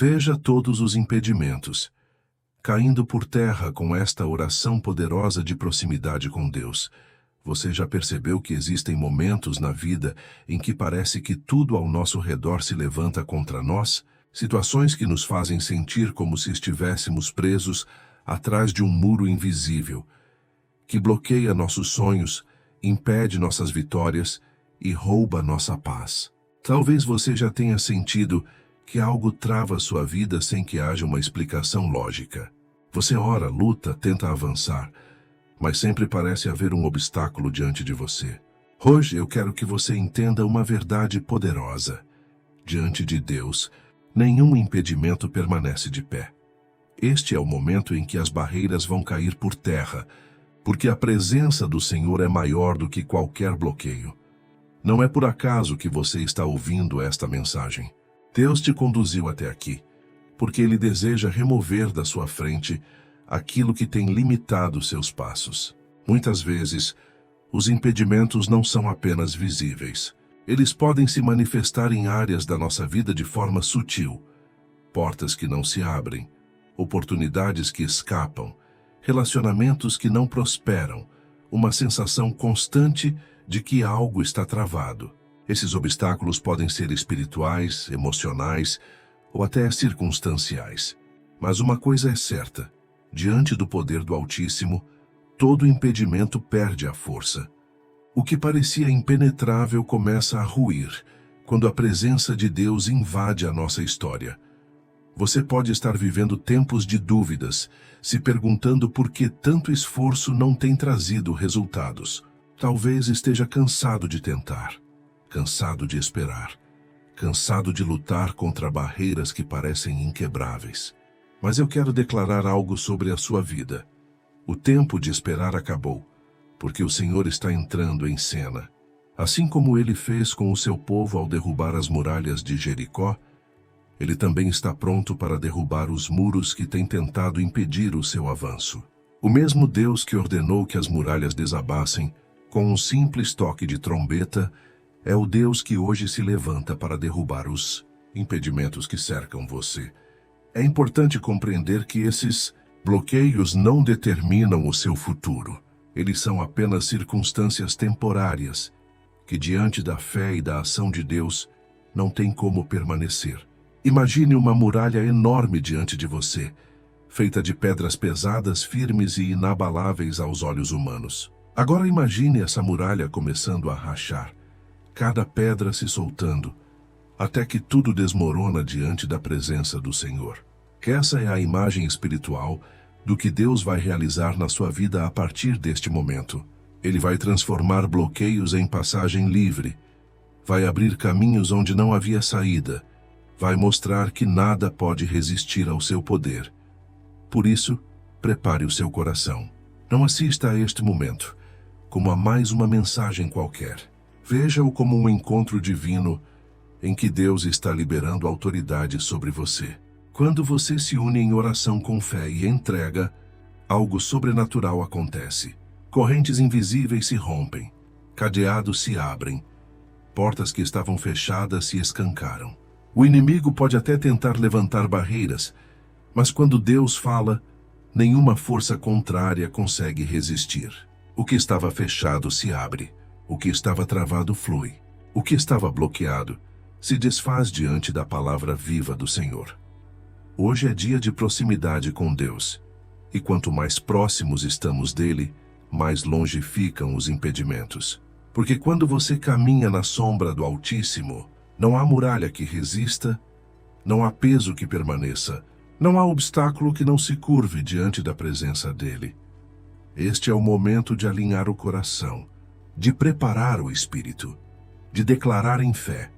Veja todos os impedimentos, caindo por terra com esta oração poderosa de proximidade com Deus. Você já percebeu que existem momentos na vida em que parece que tudo ao nosso redor se levanta contra nós? Situações que nos fazem sentir como se estivéssemos presos atrás de um muro invisível, que bloqueia nossos sonhos, impede nossas vitórias e rouba nossa paz. Talvez você já tenha sentido que algo trava sua vida sem que haja uma explicação lógica. Você ora, luta, tenta avançar, mas sempre parece haver um obstáculo diante de você. Hoje eu quero que você entenda uma verdade poderosa. Diante de Deus, nenhum impedimento permanece de pé. Este é o momento em que as barreiras vão cair por terra, porque a presença do Senhor é maior do que qualquer bloqueio. Não é por acaso que você está ouvindo esta mensagem. Deus te conduziu até aqui, porque Ele deseja remover da sua frente aquilo que tem limitado seus passos. Muitas vezes, os impedimentos não são apenas visíveis. Eles podem se manifestar em áreas da nossa vida de forma sutil. Portas que não se abrem, oportunidades que escapam, relacionamentos que não prosperam, uma sensação constante de que algo está travado. Esses obstáculos podem ser espirituais, emocionais ou até circunstanciais. Mas uma coisa é certa: diante do poder do Altíssimo, todo impedimento perde a força. O que parecia impenetrável começa a ruir quando a presença de Deus invade a nossa história. Você pode estar vivendo tempos de dúvidas, se perguntando por que tanto esforço não tem trazido resultados. Talvez esteja cansado de tentar, cansado de esperar, cansado de lutar contra barreiras que parecem inquebráveis. Mas eu quero declarar algo sobre a sua vida. O tempo de esperar acabou, porque o Senhor está entrando em cena. Assim como Ele fez com o seu povo ao derrubar as muralhas de Jericó, Ele também está pronto para derrubar os muros que têm tentado impedir o seu avanço. O mesmo Deus que ordenou que as muralhas desabassem com um simples toque de trombeta é o Deus que hoje se levanta para derrubar os impedimentos que cercam você. É importante compreender que esses bloqueios não determinam o seu futuro. Eles são apenas circunstâncias temporárias que, diante da fé e da ação de Deus, não têm como permanecer. Imagine uma muralha enorme diante de você, feita de pedras pesadas, firmes e inabaláveis aos olhos humanos. Agora imagine essa muralha começando a rachar, cada pedra se soltando, até que tudo desmorona diante da presença do Senhor. Essa é a imagem espiritual do que Deus vai realizar na sua vida a partir deste momento. Ele vai transformar bloqueios em passagem livre, vai abrir caminhos onde não havia saída, vai mostrar que nada pode resistir ao seu poder. Por isso, prepare o seu coração. Não assista a este momento como a mais uma mensagem qualquer. Veja-o como um encontro divino em que Deus está liberando autoridade sobre você. Quando você se une em oração com fé e entrega, algo sobrenatural acontece. Correntes invisíveis se rompem, cadeados se abrem, portas que estavam fechadas se escancaram. O inimigo pode até tentar levantar barreiras, mas quando Deus fala, nenhuma força contrária consegue resistir. O que estava fechado se abre, o que estava travado flui, o que estava bloqueado se desfaz diante da palavra viva do Senhor. Hoje é dia de proximidade com Deus, e quanto mais próximos estamos dele, mais longe ficam os impedimentos. Porque quando você caminha na sombra do Altíssimo, não há muralha que resista, não há peso que permaneça, não há obstáculo que não se curve diante da presença dele. Este é o momento de alinhar o coração, de preparar o espírito, de declarar em fé: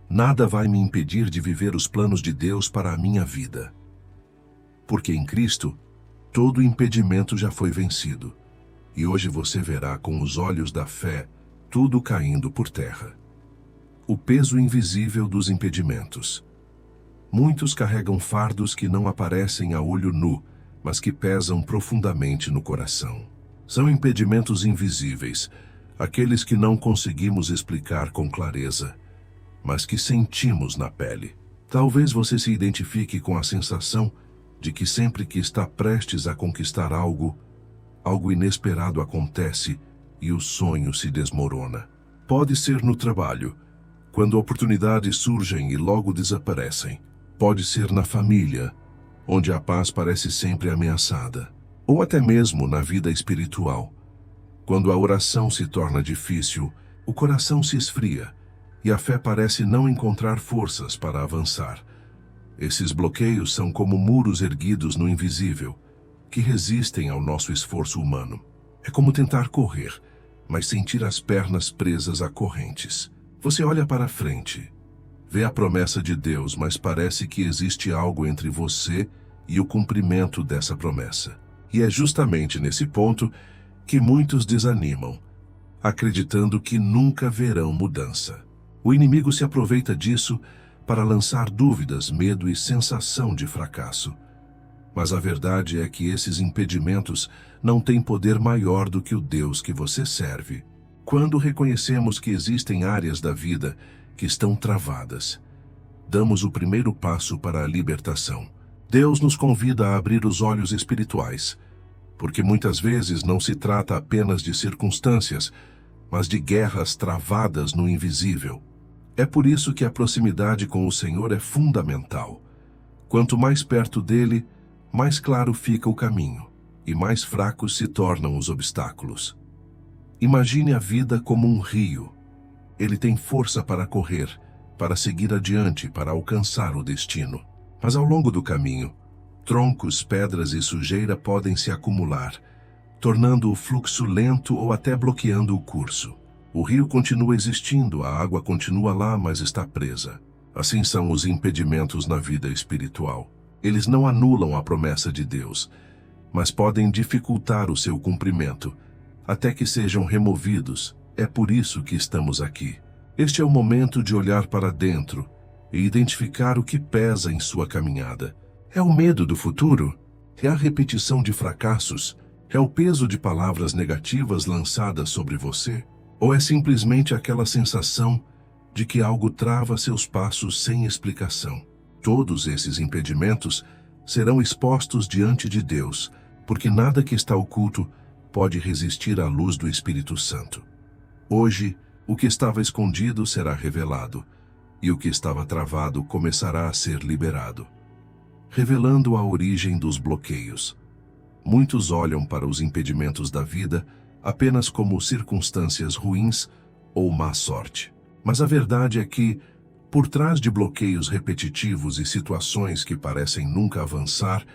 nada vai me impedir de viver os planos de Deus para a minha vida. Porque em Cristo, todo impedimento já foi vencido, e hoje você verá com os olhos da fé tudo caindo por terra. O peso invisível dos impedimentos. Muitos carregam fardos que não aparecem a olho nu, mas que pesam profundamente no coração. São impedimentos invisíveis, aqueles que não conseguimos explicar com clareza, mas que sentimos na pele. Talvez você se identifique com a sensação de que sempre que está prestes a conquistar algo, algo inesperado acontece e o sonho se desmorona. Pode ser no trabalho, quando oportunidades surgem e logo desaparecem. Pode ser na família, onde a paz parece sempre ameaçada. Ou até mesmo na vida espiritual, quando a oração se torna difícil, o coração se esfria e a fé parece não encontrar forças para avançar. Esses bloqueios são como muros erguidos no invisível, que resistem ao nosso esforço humano. É como tentar correr, mas sentir as pernas presas a correntes. Você olha para frente, vê a promessa de Deus, mas parece que existe algo entre você e o cumprimento dessa promessa. E é justamente nesse ponto que muitos desanimam, acreditando que nunca verão mudança. O inimigo se aproveita disso para lançar dúvidas, medo e sensação de fracasso. Mas a verdade é que esses impedimentos não têm poder maior do que o Deus que você serve. Quando reconhecemos que existem áreas da vida que estão travadas, damos o primeiro passo para a libertação. Deus nos convida a abrir os olhos espirituais, porque muitas vezes não se trata apenas de circunstâncias, mas de guerras travadas no invisível. É por isso que a proximidade com o Senhor é fundamental. Quanto mais perto dele, mais claro fica o caminho, e mais fracos se tornam os obstáculos. Imagine a vida como um rio. Ele tem força para correr, para seguir adiante, para alcançar o destino. Mas ao longo do caminho, troncos, pedras e sujeira podem se acumular, tornando o fluxo lento ou até bloqueando o curso. O rio continua existindo, a água continua lá, mas está presa. Assim são os impedimentos na vida espiritual. Eles não anulam a promessa de Deus, mas podem dificultar o seu cumprimento, até que sejam removidos. É por isso que estamos aqui. Este é o momento de olhar para dentro e identificar o que pesa em sua caminhada. É o medo do futuro? É a repetição de fracassos? É o peso de palavras negativas lançadas sobre você? Ou é simplesmente aquela sensação de que algo trava seus passos sem explicação? Todos esses impedimentos serão expostos diante de Deus, porque nada que está oculto pode resistir à luz do Espírito Santo. Hoje, o que estava escondido será revelado, e o que estava travado começará a ser liberado, revelando a origem dos bloqueios. Muitos olham para os impedimentos da vida apenas como circunstâncias ruins ou má sorte. Mas a verdade é que, por trás de bloqueios repetitivos e situações que parecem nunca avançar,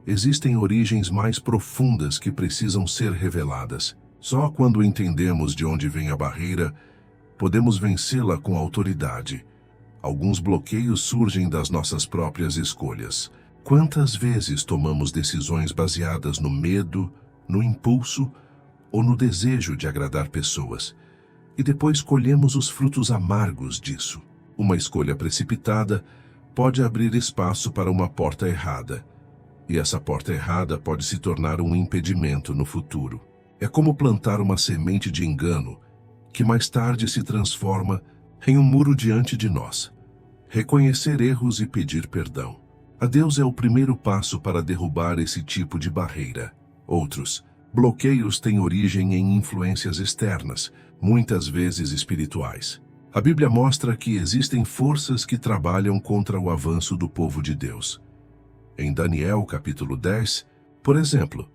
existem origens mais profundas que precisam ser reveladas. Só quando entendemos de onde vem a barreira, podemos vencê-la com autoridade. Alguns bloqueios surgem das nossas próprias escolhas. Quantas vezes tomamos decisões baseadas no medo, no impulso ou no desejo de agradar pessoas, e depois colhemos os frutos amargos disso? Uma escolha precipitada pode abrir espaço para uma porta errada, e essa porta errada pode se tornar um impedimento no futuro. É como plantar uma semente de engano, que mais tarde se transforma em um muro diante de nós. Reconhecer erros e pedir perdão a Deus é o primeiro passo para derrubar esse tipo de barreira. Outros bloqueios têm origem em influências externas, muitas vezes espirituais. A Bíblia mostra que existem forças que trabalham contra o avanço do povo de Deus. Em Daniel, capítulo 10, por exemplo,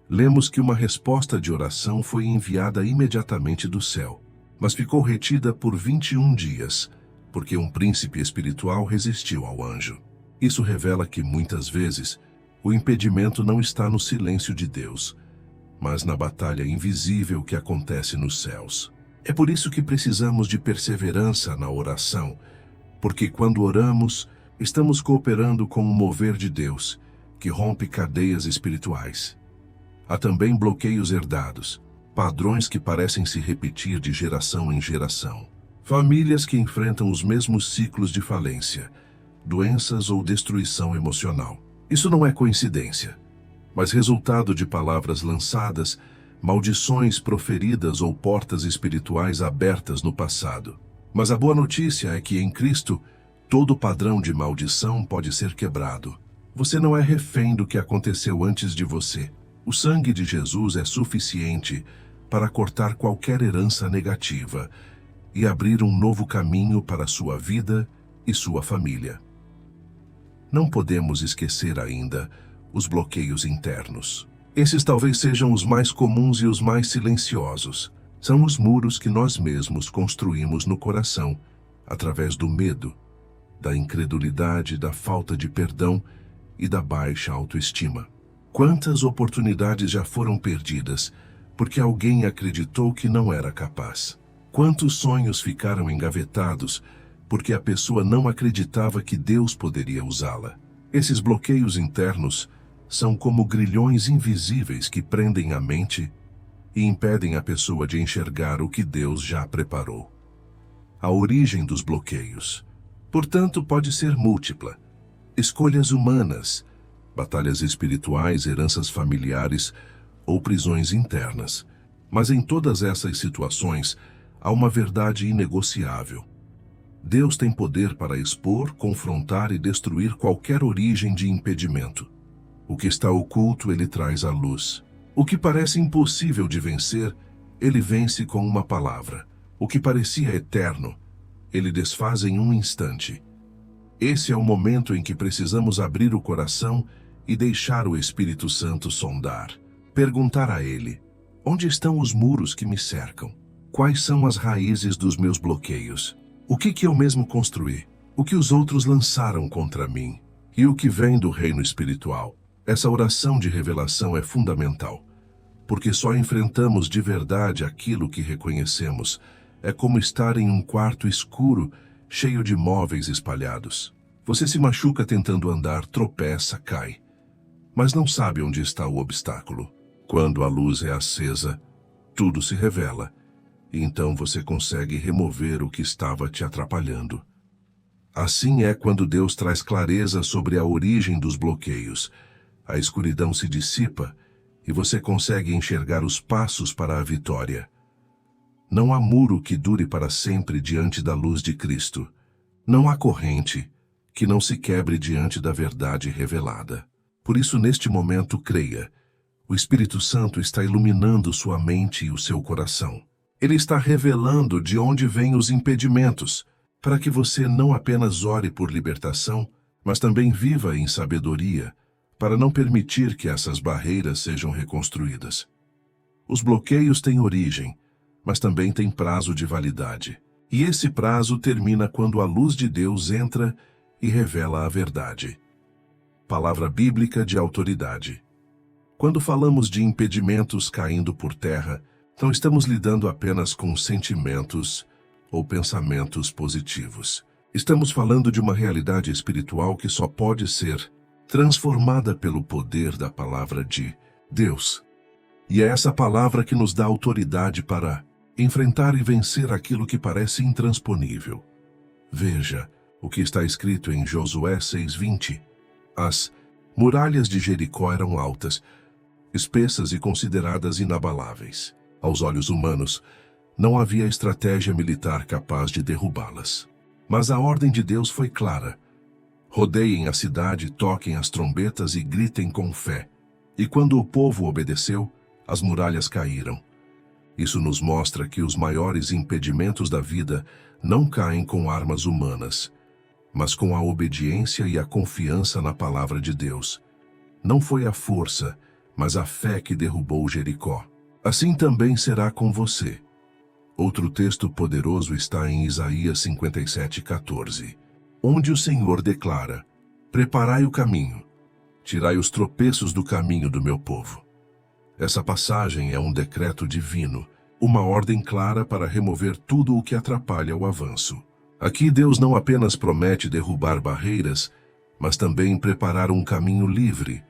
lemos que uma resposta de oração foi enviada imediatamente do céu, mas ficou retida por 21 dias, porque um príncipe espiritual resistiu ao anjo. Isso revela que, muitas vezes, o impedimento não está no silêncio de Deus, mas na batalha invisível que acontece nos céus. É por isso que precisamos de perseverança na oração, porque quando oramos, estamos cooperando com o mover de Deus, que rompe cadeias espirituais. Há também bloqueios herdados, padrões que parecem se repetir de geração em geração. Famílias que enfrentam os mesmos ciclos de falência, doenças ou destruição emocional. Isso não é coincidência, mas resultado de palavras lançadas, maldições proferidas ou portas espirituais abertas no passado. Mas a boa notícia é que em Cristo, Todo padrão de maldição pode ser quebrado. Você não é refém do que aconteceu antes de você. O sangue de Jesus é suficiente para cortar qualquer herança negativa e abrir um novo caminho para sua vida e sua família. Não podemos esquecer ainda os bloqueios internos. Esses talvez sejam os mais comuns e os mais silenciosos. São os muros que nós mesmos construímos no coração, através do medo, da incredulidade, da falta de perdão e da baixa autoestima. Quantas oportunidades já foram perdidas porque alguém acreditou que não era capaz? Quantos sonhos ficaram engavetados porque a pessoa não acreditava que Deus poderia usá-la? Esses bloqueios internos são como grilhões invisíveis que prendem a mente e impedem a pessoa de enxergar o que Deus já preparou. A origem dos bloqueios, portanto, pode ser múltipla. Escolhas humanas, batalhas espirituais, heranças familiares ou prisões internas. Mas em todas essas situações, há uma verdade inegociável. Deus tem poder para expor, confrontar e destruir qualquer origem de impedimento. O que está oculto, ele traz à luz. O que parece impossível de vencer, ele vence com uma palavra. O que parecia eterno, ele desfaz em um instante. Esse é o momento em que precisamos abrir o coração e deixar o Espírito Santo sondar. Perguntar a ele: onde estão os muros que me cercam? Quais são as raízes dos meus bloqueios? O que eu mesmo construí? O que os outros lançaram contra mim? E o que vem do reino espiritual? Essa oração de revelação é fundamental, porque só enfrentamos de verdade aquilo que reconhecemos. É como estar em um quarto escuro, cheio de móveis espalhados. Você se machuca tentando andar, tropeça, cai, mas não sabe onde está o obstáculo. Quando a luz é acesa, tudo se revela, e então você consegue remover o que estava te atrapalhando. Assim é quando Deus traz clareza sobre a origem dos bloqueios. A escuridão se dissipa e você consegue enxergar os passos para a vitória. Não há muro que dure para sempre diante da luz de Cristo. Não há corrente que não se quebre diante da verdade revelada. Por isso, neste momento, creia. O Espírito Santo está iluminando sua mente e o seu coração. Ele está revelando de onde vêm os impedimentos, para que você não apenas ore por libertação, mas também viva em sabedoria, para não permitir que essas barreiras sejam reconstruídas. Os bloqueios têm origem, mas também têm prazo de validade. E esse prazo termina quando a luz de Deus entra e revela a verdade. Palavra bíblica de autoridade. Quando falamos de impedimentos caindo por terra, não estamos lidando apenas com sentimentos ou pensamentos positivos. Estamos falando de uma realidade espiritual que só pode ser transformada pelo poder da palavra de Deus. E é essa palavra que nos dá autoridade para enfrentar e vencer aquilo que parece intransponível. Veja o que está escrito em Josué 6:20. As muralhas de Jericó eram altas, espessas e consideradas inabaláveis. Aos olhos humanos, não havia estratégia militar capaz de derrubá-las. Mas a ordem de Deus foi clara. Rodeiem a cidade, toquem as trombetas e gritem com fé. E quando o povo obedeceu, as muralhas caíram. Isso nos mostra que os maiores impedimentos da vida não caem com armas humanas, mas com a obediência e a confiança na palavra de Deus. Não foi a força, mas a fé que derrubou Jericó. Assim também será com você. Outro texto poderoso está em Isaías 57:14, onde o Senhor declara: preparai o caminho, tirai os tropeços do caminho do meu povo. Essa passagem é um decreto divino, uma ordem clara para remover tudo o que atrapalha o avanço. Aqui Deus não apenas promete derrubar barreiras, mas também preparar um caminho livre,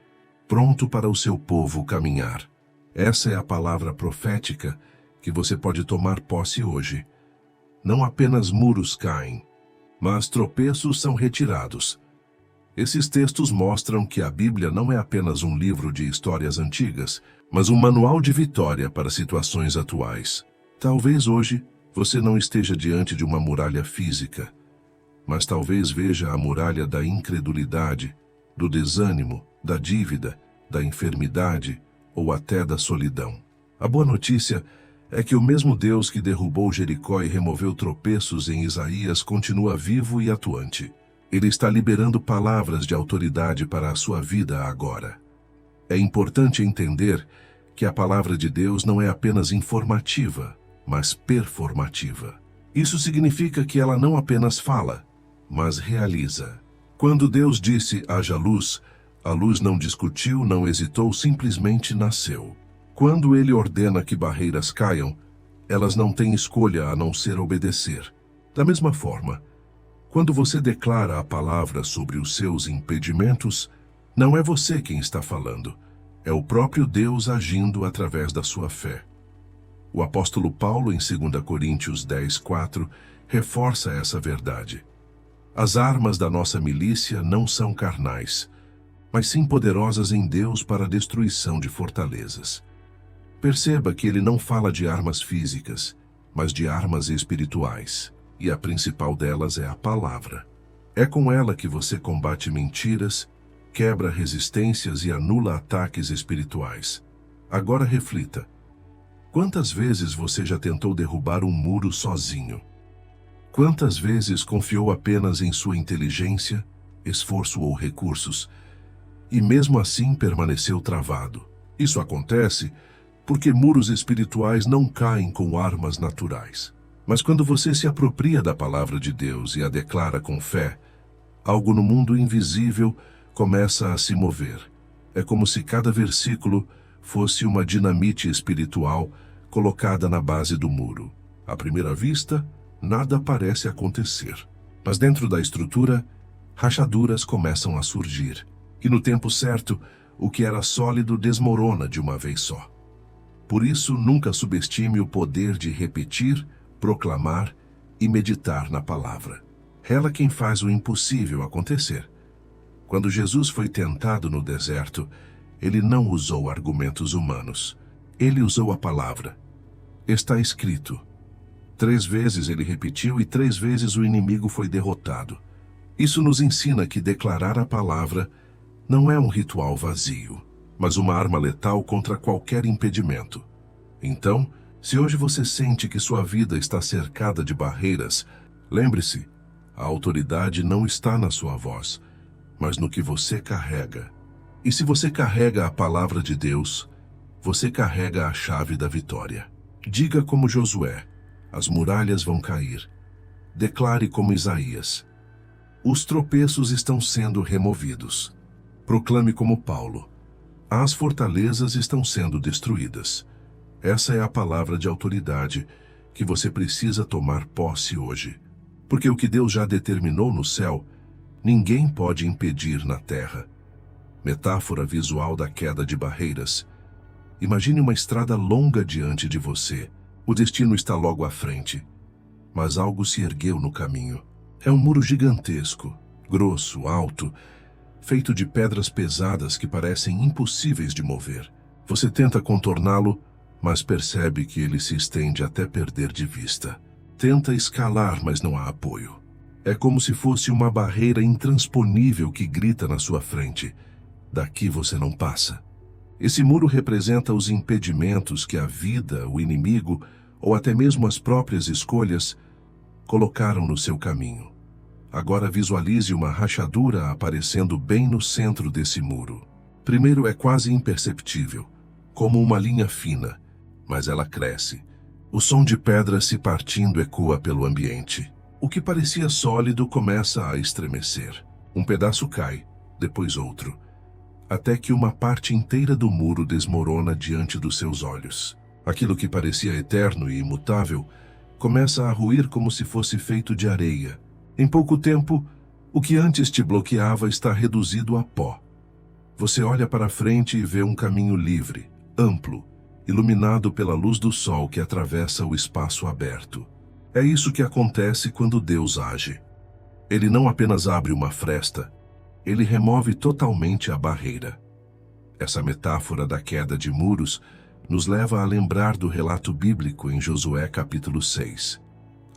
pronto para o seu povo caminhar. Essa é a palavra profética que você pode tomar posse hoje. Não apenas muros caem, mas tropeços são retirados. Esses textos mostram que a Bíblia não é apenas um livro de histórias antigas, mas um manual de vitória para situações atuais. Talvez hoje você não esteja diante de uma muralha física, mas talvez veja a muralha da incredulidade, do desânimo, da dívida, da enfermidade ou até da solidão. A boa notícia é que o mesmo Deus que derrubou Jericó e removeu tropeços em Isaías continua vivo e atuante. Ele está liberando palavras de autoridade para a sua vida agora. É importante entender que a palavra de Deus não é apenas informativa, mas performativa. Isso significa que ela não apenas fala, mas realiza. Quando Deus disse haja luz, a luz não discutiu, não hesitou, simplesmente nasceu. Quando Ele ordena que barreiras caiam, elas não têm escolha a não ser obedecer. Da mesma forma, quando você declara a palavra sobre os seus impedimentos, não é você quem está falando, é o próprio Deus agindo através da sua fé. O apóstolo Paulo, em 2 Coríntios 10:4, reforça essa verdade. As armas da nossa milícia não são carnais, mas sim poderosas em Deus para a destruição de fortalezas. Perceba que ele não fala de armas físicas, mas de armas espirituais, e a principal delas é a palavra. É com ela que você combate mentiras, quebra resistências e anula ataques espirituais. Agora reflita. Quantas vezes você já tentou derrubar um muro sozinho? Quantas vezes confiou apenas em sua inteligência, esforço ou recursos, e mesmo assim permaneceu travado? Isso acontece porque muros espirituais não caem com armas naturais. Mas quando você se apropria da palavra de Deus e a declara com fé, algo no mundo invisível começa a se mover. É como se cada versículo fosse uma dinamite espiritual colocada na base do muro. À primeira vista, nada parece acontecer. Mas dentro da estrutura, rachaduras começam a surgir. E no tempo certo, o que era sólido desmorona de uma vez só. Por isso, nunca subestime o poder de repetir, proclamar e meditar na palavra. Ela quem faz o impossível acontecer. Quando Jesus foi tentado no deserto, ele não usou argumentos humanos. Ele usou a palavra. Está escrito. 3 vezes ele repetiu e 3 vezes o inimigo foi derrotado. Isso nos ensina que declarar a palavra não é um ritual vazio, mas uma arma letal contra qualquer impedimento. Então, se hoje você sente que sua vida está cercada de barreiras, lembre-se, a autoridade não está na sua voz, mas no que você carrega. E se você carrega a palavra de Deus, você carrega a chave da vitória. Diga como Josué, as muralhas vão cair. Declare como Isaías, os tropeços estão sendo removidos. Proclame como Paulo, as fortalezas estão sendo destruídas. Essa é a palavra de autoridade que você precisa tomar posse hoje. Porque o que Deus já determinou no céu, ninguém pode impedir na terra. Metáfora visual da queda de barreiras. Imagine uma estrada longa diante de você. O destino está logo à frente. Mas algo se ergueu no caminho. É um muro gigantesco, grosso, alto, feito de pedras pesadas que parecem impossíveis de mover. Você tenta contorná-lo, mas percebe que ele se estende até perder de vista. Tenta escalar, mas não há apoio. É como se fosse uma barreira intransponível que grita na sua frente. Daqui você não passa. Esse muro representa os impedimentos que a vida, o inimigo, ou até mesmo as próprias escolhas, colocaram no seu caminho. Agora visualize uma rachadura aparecendo bem no centro desse muro. Primeiro é quase imperceptível, como uma linha fina, mas ela cresce. O som de pedras se partindo ecoa pelo ambiente. O que parecia sólido começa a estremecer. Um pedaço cai, depois outro, até que uma parte inteira do muro desmorona diante dos seus olhos. Aquilo que parecia eterno e imutável começa a ruir como se fosse feito de areia. Em pouco tempo, o que antes te bloqueava está reduzido a pó. Você olha para frente e vê um caminho livre, amplo, iluminado pela luz do sol que atravessa o espaço aberto. É isso que acontece quando Deus age. Ele não apenas abre uma fresta, ele remove totalmente a barreira. Essa metáfora da queda de muros nos leva a lembrar do relato bíblico em Josué capítulo 6.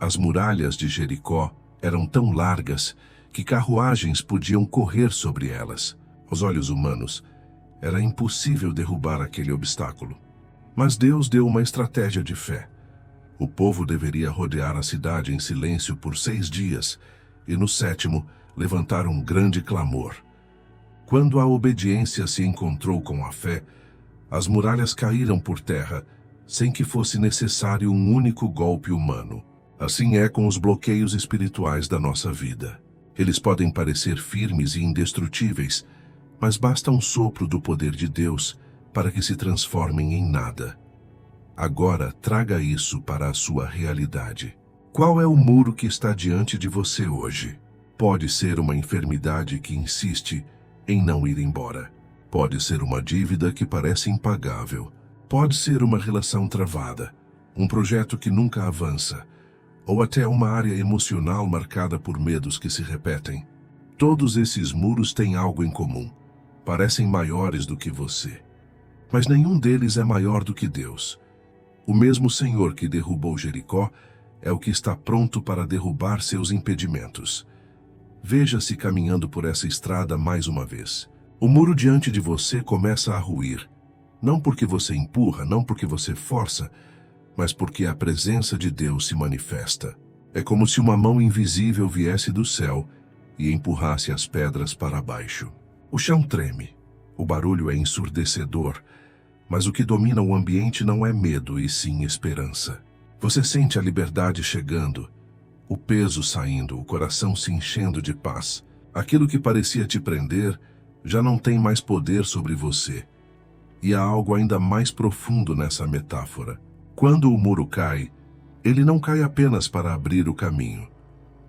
As muralhas de Jericó Eram tão largas que carruagens podiam correr sobre elas. Aos olhos humanos, era impossível derrubar aquele obstáculo. Mas Deus deu uma estratégia de fé. O povo deveria rodear a cidade em silêncio por 6 dias, e no 7º, levantar um grande clamor. Quando a obediência se encontrou com a fé, as muralhas caíram por terra, sem que fosse necessário um único golpe humano. Assim é com os bloqueios espirituais da nossa vida. Eles podem parecer firmes e indestrutíveis, mas basta um sopro do poder de Deus para que se transformem em nada. Agora, traga isso para a sua realidade. Qual é o muro que está diante de você hoje? Pode ser uma enfermidade que insiste em não ir embora. Pode ser uma dívida que parece impagável. Pode ser uma relação travada, um projeto que nunca avança, ou até uma área emocional marcada por medos que se repetem. Todos esses muros têm algo em comum. Parecem maiores do que você. Mas nenhum deles é maior do que Deus. O mesmo Senhor que derrubou Jericó é o que está pronto para derrubar seus impedimentos. Veja-se caminhando por essa estrada mais uma vez. O muro diante de você começa a ruir. Não porque você empurra, não porque você força, mas porque a presença de Deus se manifesta. É como se uma mão invisível viesse do céu e empurrasse as pedras para baixo. O chão treme, o barulho é ensurdecedor, mas o que domina o ambiente não é medo e sim esperança. Você sente a liberdade chegando, o peso saindo, o coração se enchendo de paz. Aquilo que parecia te prender já não tem mais poder sobre você. E há algo ainda mais profundo nessa metáfora. Quando o muro cai, ele não cai apenas para abrir o caminho,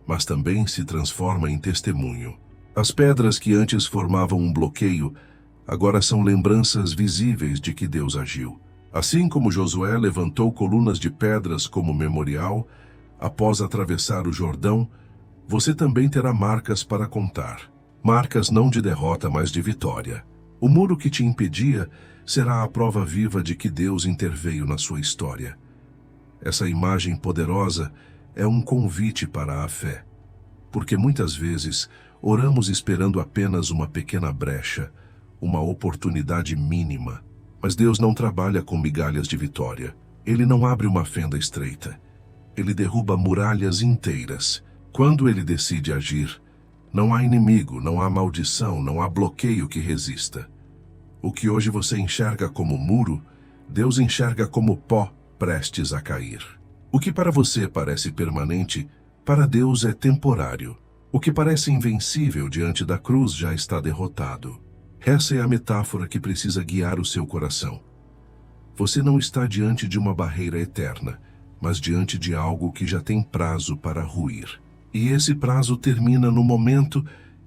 mas também se transforma em testemunho. As pedras que antes formavam um bloqueio, agora são lembranças visíveis de que Deus agiu. Assim como Josué levantou colunas de pedras como memorial, após atravessar o Jordão, você também terá marcas para contar. Marcas não de derrota, mas de vitória. O muro que te impedia será a prova viva de que Deus interveio na sua história. Essa imagem poderosa é um convite para a fé. Porque muitas vezes oramos esperando apenas uma pequena brecha, uma oportunidade mínima. Mas Deus não trabalha com migalhas de vitória. Ele não abre uma fenda estreita. Ele derruba muralhas inteiras. Quando ele decide agir, não há inimigo, não há maldição, não há bloqueio que resista. O que hoje você enxerga como muro, Deus enxerga como pó prestes a cair. O que para você parece permanente, para Deus é temporário. O que parece invencível diante da cruz já está derrotado. Essa é a metáfora que precisa guiar o seu coração. Você não está diante de uma barreira eterna, mas diante de algo que já tem prazo para ruir. E esse prazo termina no momento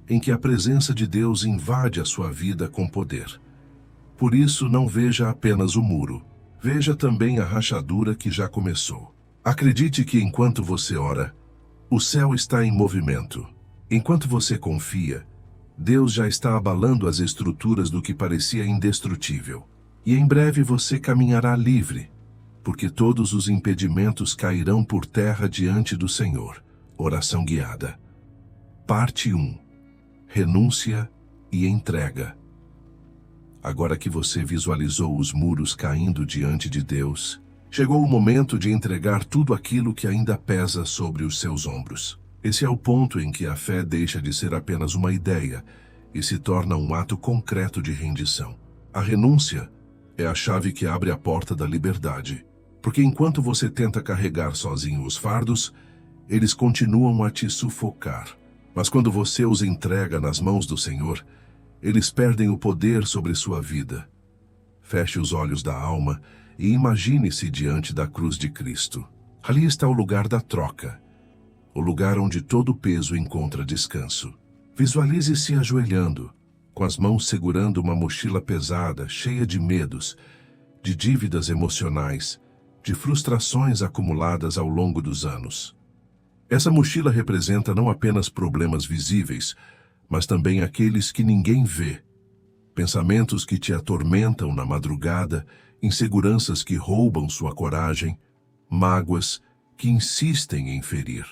em que a presença de Deus invade a sua vida com poder. Por isso, não veja apenas o muro. Veja também a rachadura que já começou. Acredite que enquanto você ora, o céu está em movimento. Enquanto você confia, Deus já está abalando as estruturas do que parecia indestrutível. E em breve você caminhará livre, porque todos os impedimentos cairão por terra diante do Senhor. Oração guiada. Parte 1. Renúncia e entrega. Agora que você visualizou os muros caindo diante de Deus, chegou o momento de entregar tudo aquilo que ainda pesa sobre os seus ombros. Esse é o ponto em que a fé deixa de ser apenas uma ideia e se torna um ato concreto de rendição. A renúncia é a chave que abre a porta da liberdade, porque enquanto você tenta carregar sozinho os fardos, eles continuam a te sufocar. Mas quando você os entrega nas mãos do Senhor, eles perdem o poder sobre sua vida. Feche os olhos da alma e imagine-se diante da cruz de Cristo. Ali está o lugar da troca, o lugar onde todo peso encontra descanso. Visualize-se ajoelhando, com as mãos segurando uma mochila pesada, cheia de medos, de dívidas emocionais, de frustrações acumuladas ao longo dos anos. Essa mochila representa não apenas problemas visíveis, mas também aqueles que ninguém vê. Pensamentos que te atormentam na madrugada, inseguranças que roubam sua coragem, mágoas que insistem em ferir.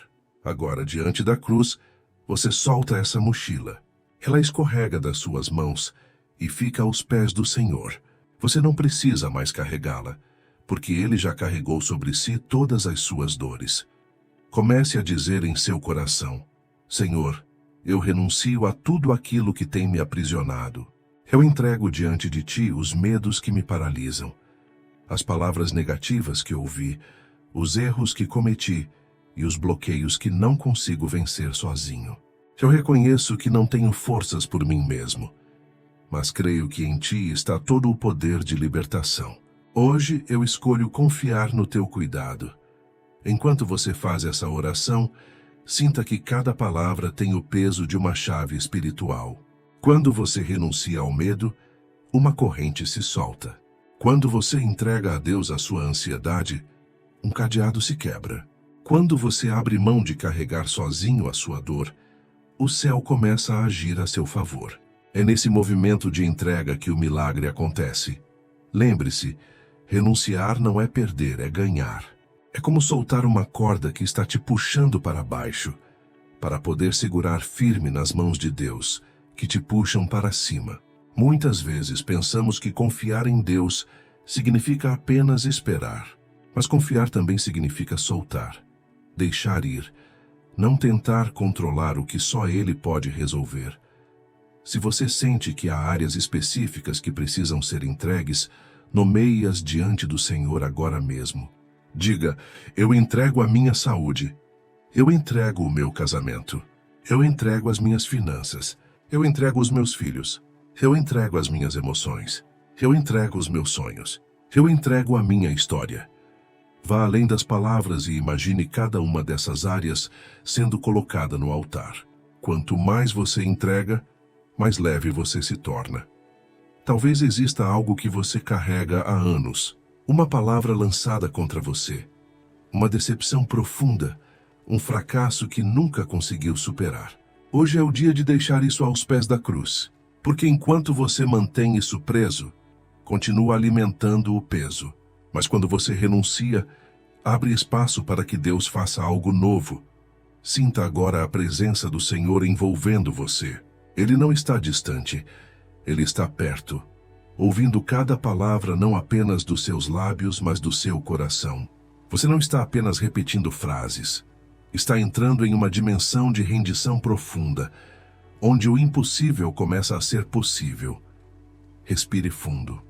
Agora, diante da cruz, você solta essa mochila. Ela escorrega das suas mãos e fica aos pés do Senhor. Você não precisa mais carregá-la, porque Ele já carregou sobre si todas as suas dores. Comece a dizer em seu coração: Senhor, eu renuncio a tudo aquilo que tem me aprisionado. Eu entrego diante de Ti os medos que me paralisam, as palavras negativas que ouvi, os erros que cometi e os bloqueios que não consigo vencer sozinho. Eu reconheço que não tenho forças por mim mesmo, mas creio que em Ti está todo o poder de libertação. Hoje eu escolho confiar no Teu cuidado. Enquanto você faz essa oração, sinta que cada palavra tem o peso de uma chave espiritual. Quando você renuncia ao medo, uma corrente se solta. Quando você entrega a Deus a sua ansiedade, um cadeado se quebra. Quando você abre mão de carregar sozinho a sua dor, o céu começa a agir a seu favor. É nesse movimento de entrega que o milagre acontece. Lembre-se, renunciar não é perder, é ganhar. É como soltar uma corda que está te puxando para baixo, para poder segurar firme nas mãos de Deus, que te puxam para cima. Muitas vezes pensamos que confiar em Deus significa apenas esperar, mas confiar também significa soltar, deixar ir, não tentar controlar o que só Ele pode resolver. Se você sente que há áreas específicas que precisam ser entregues, nomeie-as diante do Senhor agora mesmo. Diga: eu entrego a minha saúde, eu entrego o meu casamento, eu entrego as minhas finanças, eu entrego os meus filhos, eu entrego as minhas emoções, eu entrego os meus sonhos, eu entrego a minha história. Vá além das palavras e imagine cada uma dessas áreas sendo colocada no altar. Quanto mais você entrega, mais leve você se torna. Talvez exista algo que você carrega há anos, uma palavra lançada contra você, uma decepção profunda, um fracasso que nunca conseguiu superar. Hoje é o dia de deixar isso aos pés da cruz, porque enquanto você mantém isso preso, continua alimentando o peso. Mas quando você renuncia, abre espaço para que Deus faça algo novo. Sinta agora a presença do Senhor envolvendo você. Ele não está distante, Ele está perto, ouvindo cada palavra não apenas dos seus lábios, mas do seu coração. Você não está apenas repetindo frases, está entrando em uma dimensão de rendição profunda, onde o impossível começa a ser possível. Respire fundo.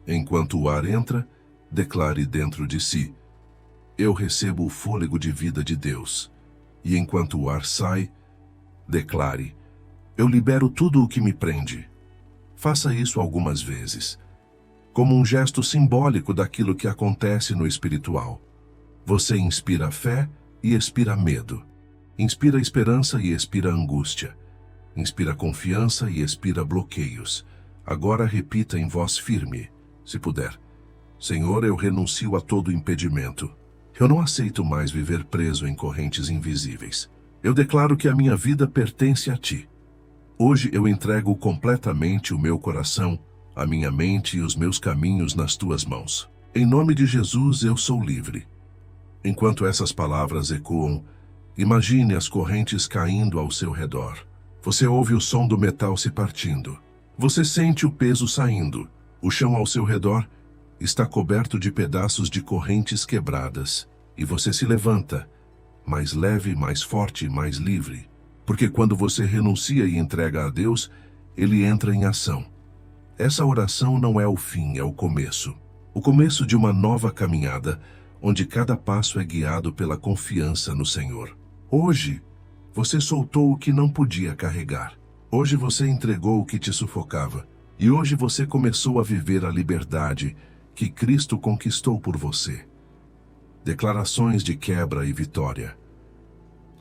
Enquanto o ar entra, declare dentro de si: eu recebo o fôlego de vida de Deus. E enquanto o ar sai, declare: eu libero tudo o que me prende. Faça isso algumas vezes, como um gesto simbólico daquilo que acontece no espiritual. Você inspira fé e expira medo. Inspira esperança e expira angústia. Inspira confiança e expira bloqueios. Agora repita em voz firme, se puder: Senhor, eu renuncio a todo impedimento. Eu não aceito mais viver preso em correntes invisíveis. Eu declaro que a minha vida pertence a Ti. Hoje eu entrego completamente o meu coração, a minha mente e os meus caminhos nas Tuas mãos. Em nome de Jesus eu sou livre. Enquanto essas palavras ecoam, imagine as correntes caindo ao seu redor. Você ouve o som do metal se partindo. Você sente o peso saindo. O chão ao seu redor está coberto de pedaços de correntes quebradas. E você se levanta, mais leve, mais forte, mais livre. Porque quando você renuncia e entrega a Deus, Ele entra em ação. Essa oração não é o fim, é o começo. O começo de uma nova caminhada, onde cada passo é guiado pela confiança no Senhor. Hoje, você soltou o que não podia carregar. Hoje você entregou o que te sufocava. E hoje você começou a viver a liberdade que Cristo conquistou por você. Declarações de quebra e vitória.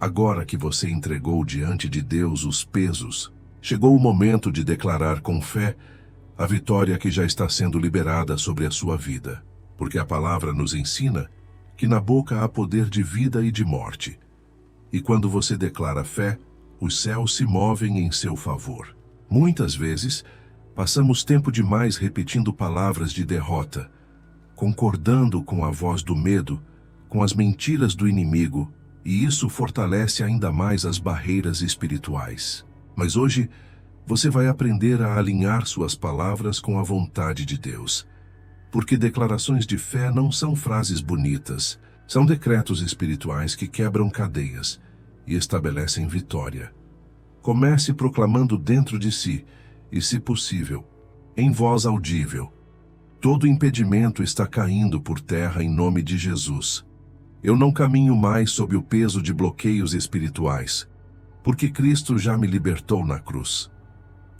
Agora que você entregou diante de Deus os pesos, chegou o momento de declarar com fé a vitória que já está sendo liberada sobre a sua vida. Porque a palavra nos ensina que na boca há poder de vida e de morte. E quando você declara fé, os céus se movem em seu favor. Muitas vezes, passamos tempo demais repetindo palavras de derrota, concordando com a voz do medo, com as mentiras do inimigo e isso fortalece ainda mais as barreiras espirituais. Mas hoje, você vai aprender a alinhar suas palavras com a vontade de Deus. Porque declarações de fé não são frases bonitas, são decretos espirituais que quebram cadeias e estabelecem vitória. Comece proclamando dentro de si, e se possível, em voz audível: todo impedimento está caindo por terra em nome de Jesus. Eu não caminho mais sob o peso de bloqueios espirituais, porque Cristo já me libertou na cruz.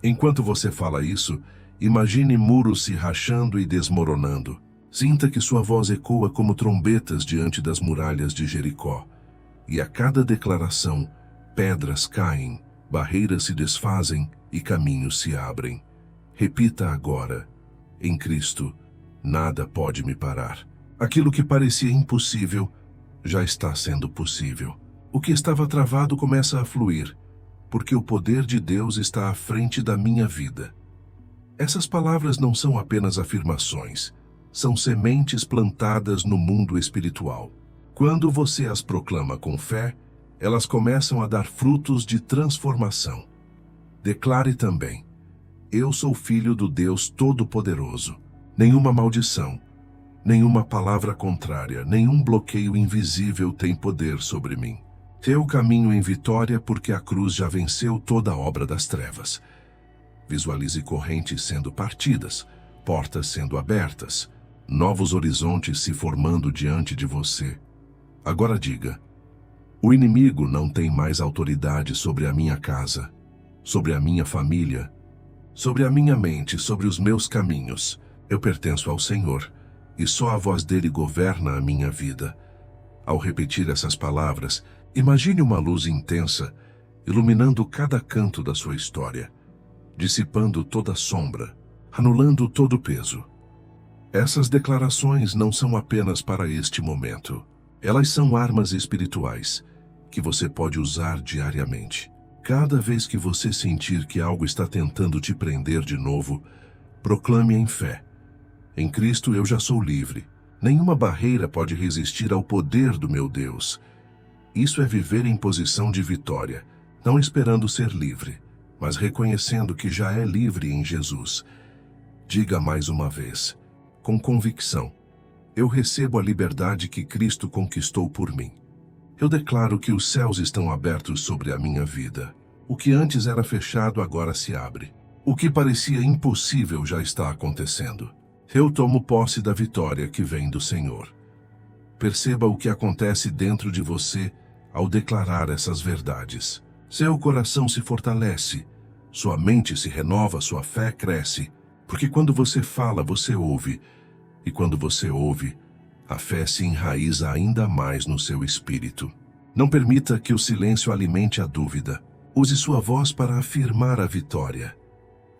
Enquanto você fala isso, imagine muros se rachando e desmoronando. Sinta que sua voz ecoa como trombetas diante das muralhas de Jericó. E a cada declaração, pedras caem, barreiras se desfazem e caminhos se abrem. Repita agora: em Cristo, nada pode me parar. Aquilo que parecia impossível já está sendo possível. O que estava travado começa a fluir, porque o poder de Deus está à frente da minha vida. Essas palavras não são apenas afirmações, são sementes plantadas no mundo espiritual. Quando você as proclama com fé, elas começam a dar frutos de transformação. Declare também: eu sou filho do Deus Todo-Poderoso. Nenhuma maldição, nenhuma palavra contrária, nenhum bloqueio invisível tem poder sobre mim. Eu caminho em vitória porque a cruz já venceu toda a obra das trevas. Visualize correntes sendo partidas, portas sendo abertas, novos horizontes se formando diante de você. Agora diga: o inimigo não tem mais autoridade sobre a minha casa, sobre a minha família, sobre a minha mente, sobre os meus caminhos. Eu pertenço ao Senhor, e só a voz dele governa a minha vida. Ao repetir essas palavras, imagine uma luz intensa, iluminando cada canto da sua história, dissipando toda sombra, anulando todo peso. Essas declarações não são apenas para este momento. Elas são armas espirituais que você pode usar diariamente. Cada vez que você sentir que algo está tentando te prender de novo, proclame em fé: em Cristo eu já sou livre. Nenhuma barreira pode resistir ao poder do meu Deus. Isso é viver em posição de vitória, não esperando ser livre, mas reconhecendo que já é livre em Jesus. Diga mais uma vez, com convicção: eu recebo a liberdade que Cristo conquistou por mim. Eu declaro que os céus estão abertos sobre a minha vida. O que antes era fechado agora se abre. O que parecia impossível já está acontecendo. Eu tomo posse da vitória que vem do Senhor. Perceba o que acontece dentro de você ao declarar essas verdades. Seu coração se fortalece, sua mente se renova, sua fé cresce, porque quando você fala, você ouve, e quando você ouve, a fé se enraiza ainda mais no seu espírito. Não permita que o silêncio alimente a dúvida. Use sua voz para afirmar a vitória.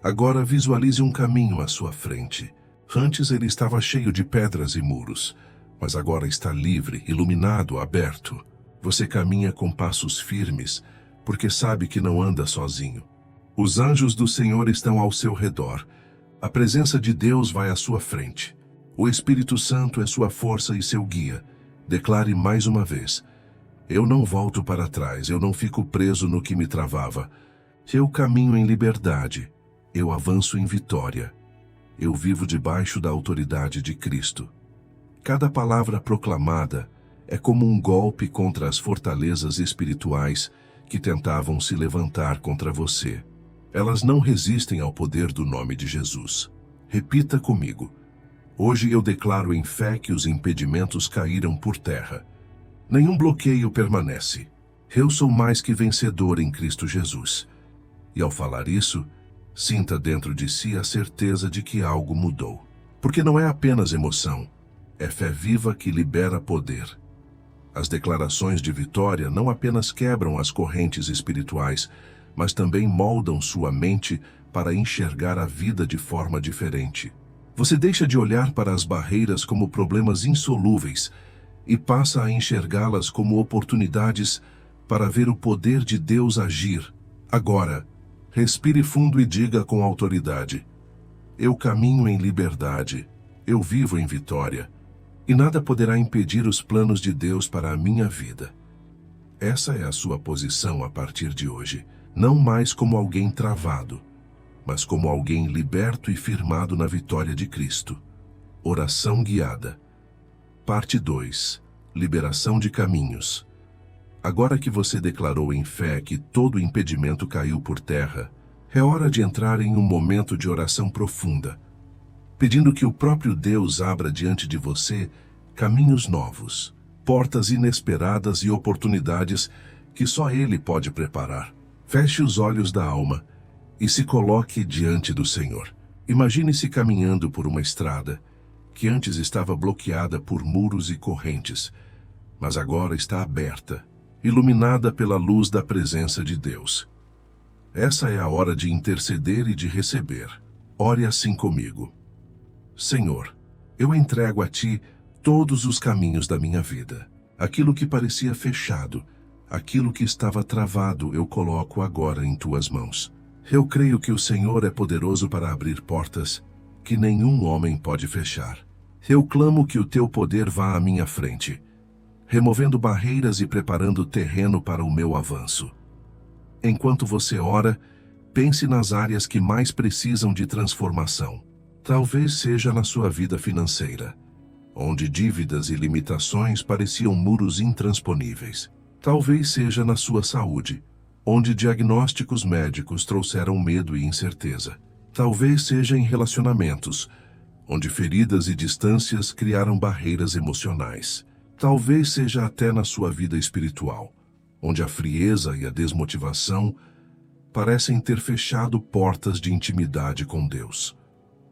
Agora visualize um caminho à sua frente. Antes ele estava cheio de pedras e muros, mas agora está livre, iluminado, aberto. Você caminha com passos firmes, porque sabe que não anda sozinho. Os anjos do Senhor estão ao seu redor. A presença de Deus vai à sua frente. O Espírito Santo é sua força e seu guia. Declare mais uma vez: eu não volto para trás, eu não fico preso no que me travava. Eu caminho em liberdade, eu avanço em vitória. Eu vivo debaixo da autoridade de Cristo. Cada palavra proclamada é como um golpe contra as fortalezas espirituais que tentavam se levantar contra você. Elas não resistem ao poder do nome de Jesus. Repita comigo: hoje eu declaro em fé que os impedimentos caíram por terra. Nenhum bloqueio permanece. Eu sou mais que vencedor em Cristo Jesus. E ao falar isso, sinta dentro de si a certeza de que algo mudou. Porque não é apenas emoção, é fé viva que libera poder. As declarações de vitória não apenas quebram as correntes espirituais, mas também moldam sua mente para enxergar a vida de forma diferente. Você deixa de olhar para as barreiras como problemas insolúveis e passa a enxergá-las como oportunidades para ver o poder de Deus agir. Agora, respire fundo e diga com autoridade: eu caminho em liberdade, eu vivo em vitória, e nada poderá impedir os planos de Deus para a minha vida. Essa é a sua posição a partir de hoje, não mais como alguém travado, mas como alguém liberto e firmado na vitória de Cristo. Oração guiada. Parte 2. Liberação de caminhos. Agora que você declarou em fé que todo impedimento caiu por terra, é hora de entrar em um momento de oração profunda, pedindo que o próprio Deus abra diante de você caminhos novos, portas inesperadas e oportunidades que só Ele pode preparar. Feche os olhos da alma e se coloque diante do Senhor. Imagine-se caminhando por uma estrada que antes estava bloqueada por muros e correntes, mas agora está aberta, iluminada pela luz da presença de Deus. Essa é a hora de interceder e de receber. Ore assim comigo. Senhor, eu entrego a Ti todos os caminhos da minha vida. Aquilo que parecia fechado, aquilo que estava travado, eu coloco agora em Tuas mãos. Eu creio que o Senhor é poderoso para abrir portas que nenhum homem pode fechar. Eu clamo que o Teu poder vá à minha frente, removendo barreiras e preparando terreno para o meu avanço. Enquanto você ora, pense nas áreas que mais precisam de transformação. Talvez seja na sua vida financeira, onde dívidas e limitações pareciam muros intransponíveis. Talvez seja na sua saúde, onde diagnósticos médicos trouxeram medo e incerteza. Talvez seja em relacionamentos, onde feridas e distâncias criaram barreiras emocionais. Talvez seja até na sua vida espiritual, onde a frieza e a desmotivação parecem ter fechado portas de intimidade com Deus.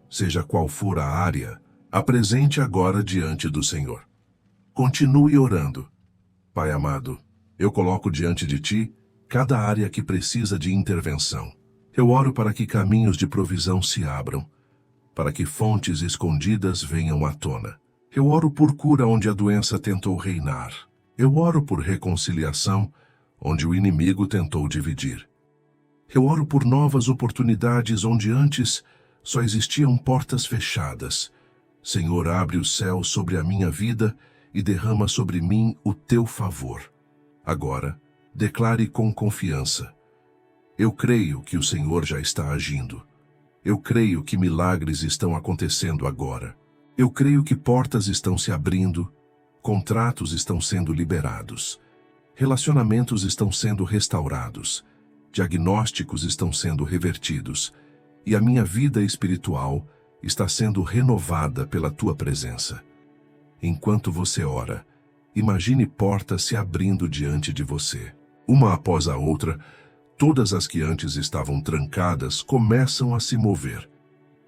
Seja qual for a área, apresente agora diante do Senhor. Continue orando. Pai amado, eu coloco diante de Ti cada área que precisa de intervenção. Eu oro para que caminhos de provisão se abram, para que fontes escondidas venham à tona. Eu oro por cura onde a doença tentou reinar. Eu oro por reconciliação onde o inimigo tentou dividir. Eu oro por novas oportunidades onde antes só existiam portas fechadas. Senhor, abre o céu sobre a minha vida e derrama sobre mim o Teu favor. Agora, declare com confiança: eu creio que o Senhor já está agindo. Eu creio que milagres estão acontecendo agora. Eu creio que portas estão se abrindo, contratos estão sendo liberados, relacionamentos estão sendo restaurados, diagnósticos estão sendo revertidos, e a minha vida espiritual está sendo renovada pela Tua presença. Enquanto você ora, imagine portas se abrindo diante de você. Uma após a outra, todas as que antes estavam trancadas começam a se mover.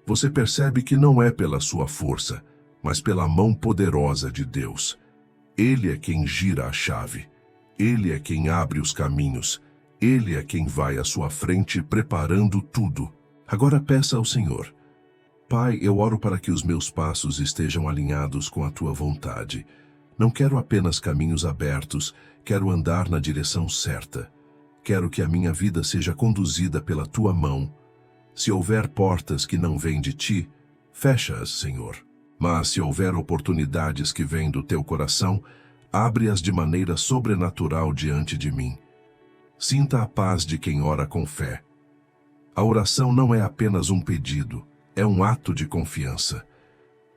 Você percebe que não é pela sua força, mas pela mão poderosa de Deus. Ele é quem gira a chave. Ele é quem abre os caminhos. Ele é quem vai à sua frente preparando tudo. Agora peça ao Senhor: Pai, eu oro para que os meus passos estejam alinhados com a Tua vontade. Não quero apenas caminhos abertos, quero andar na direção certa. Quero que a minha vida seja conduzida pela Tua mão. Se houver portas que não vêm de Ti, fecha-as, Senhor. Mas se houver oportunidades que vêm do Teu coração, abre-as de maneira sobrenatural diante de mim. Sinta a paz de quem ora com fé. A oração não é apenas um pedido, é um ato de confiança.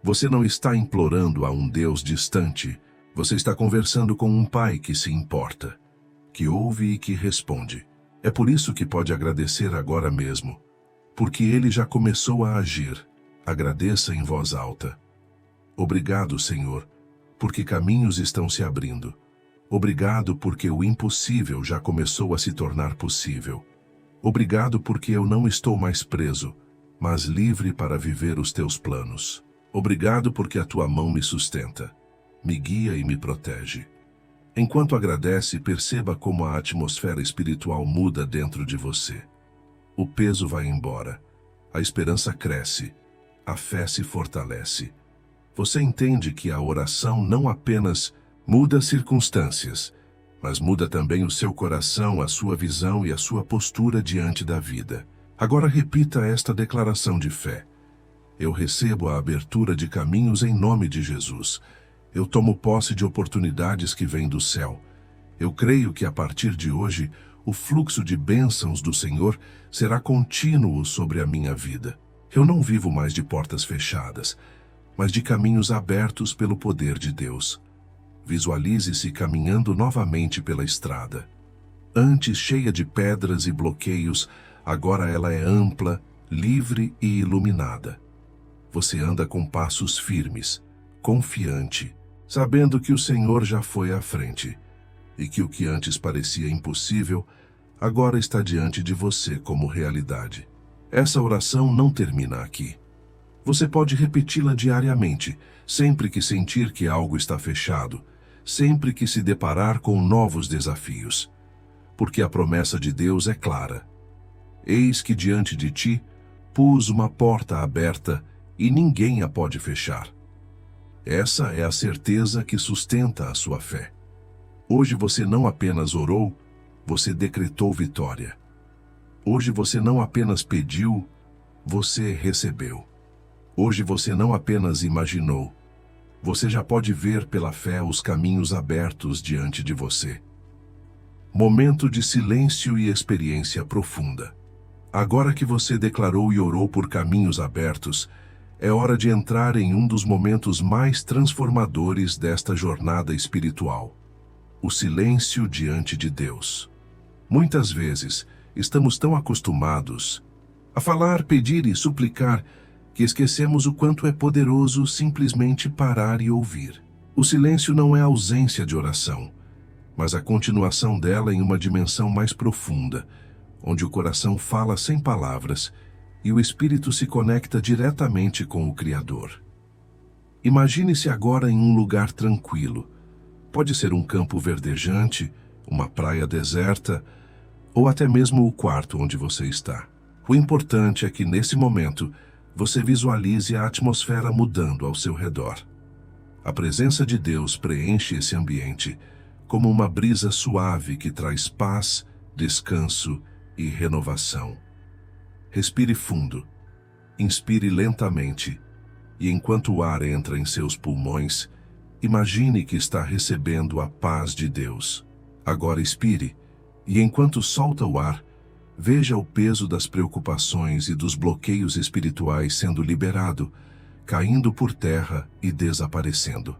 Você não está implorando a um Deus distante, você está conversando com um Pai que se importa, que ouve e que responde. É por isso que pode agradecer agora mesmo, porque Ele já começou a agir. Agradeça em voz alta. Obrigado, Senhor, porque caminhos estão se abrindo. Obrigado porque o impossível já começou a se tornar possível. Obrigado porque eu não estou mais preso, mas livre para viver os Teus planos. Obrigado porque a Tua mão me sustenta, me guia e me protege. Enquanto agradece, perceba como a atmosfera espiritual muda dentro de você. O peso vai embora, a esperança cresce, a fé se fortalece. Você entende que a oração não apenas muda circunstâncias, mas muda também o seu coração, a sua visão e a sua postura diante da vida. Agora repita esta declaração de fé: eu recebo a abertura de caminhos em nome de Jesus. Eu tomo posse de oportunidades que vêm do céu. Eu creio que a partir de hoje, o fluxo de bênçãos do Senhor será contínuo sobre a minha vida. Eu não vivo mais de portas fechadas, mas de caminhos abertos pelo poder de Deus. Visualize-se caminhando novamente pela estrada. Antes cheia de pedras e bloqueios, agora ela é ampla, livre e iluminada. Você anda com passos firmes, confiante, sabendo que o Senhor já foi à frente e que o que antes parecia impossível, agora está diante de você como realidade. Essa oração não termina aqui. Você pode repeti-la diariamente, sempre que sentir que algo está fechado, sempre que se deparar com novos desafios. Porque a promessa de Deus é clara. Eis que diante de ti pus uma porta aberta e ninguém a pode fechar. Essa é a certeza que sustenta a sua fé. Hoje você não apenas orou, você decretou vitória. Hoje você não apenas pediu, você recebeu. Hoje você não apenas imaginou, você já pode ver pela fé os caminhos abertos diante de você. Momento de silêncio e experiência profunda. Agora que você declarou e orou por caminhos abertos, é hora de entrar em um dos momentos mais transformadores desta jornada espiritual. O silêncio diante de Deus. Muitas vezes, estamos tão acostumados a falar, pedir e suplicar que esquecemos o quanto é poderoso simplesmente parar e ouvir. O silêncio não é a ausência de oração, mas a continuação dela em uma dimensão mais profunda, onde o coração fala sem palavras e o espírito se conecta diretamente com o Criador. Imagine-se agora em um lugar tranquilo. Pode ser um campo verdejante, uma praia deserta, ou até mesmo o quarto onde você está. O importante é que, nesse momento, você visualize a atmosfera mudando ao seu redor. A presença de Deus preenche esse ambiente, como uma brisa suave que traz paz, descanso e renovação. Respire fundo, inspire lentamente, e enquanto o ar entra em seus pulmões, imagine que está recebendo a paz de Deus. Agora expire, e enquanto solta o ar, veja o peso das preocupações e dos bloqueios espirituais sendo liberado, caindo por terra e desaparecendo.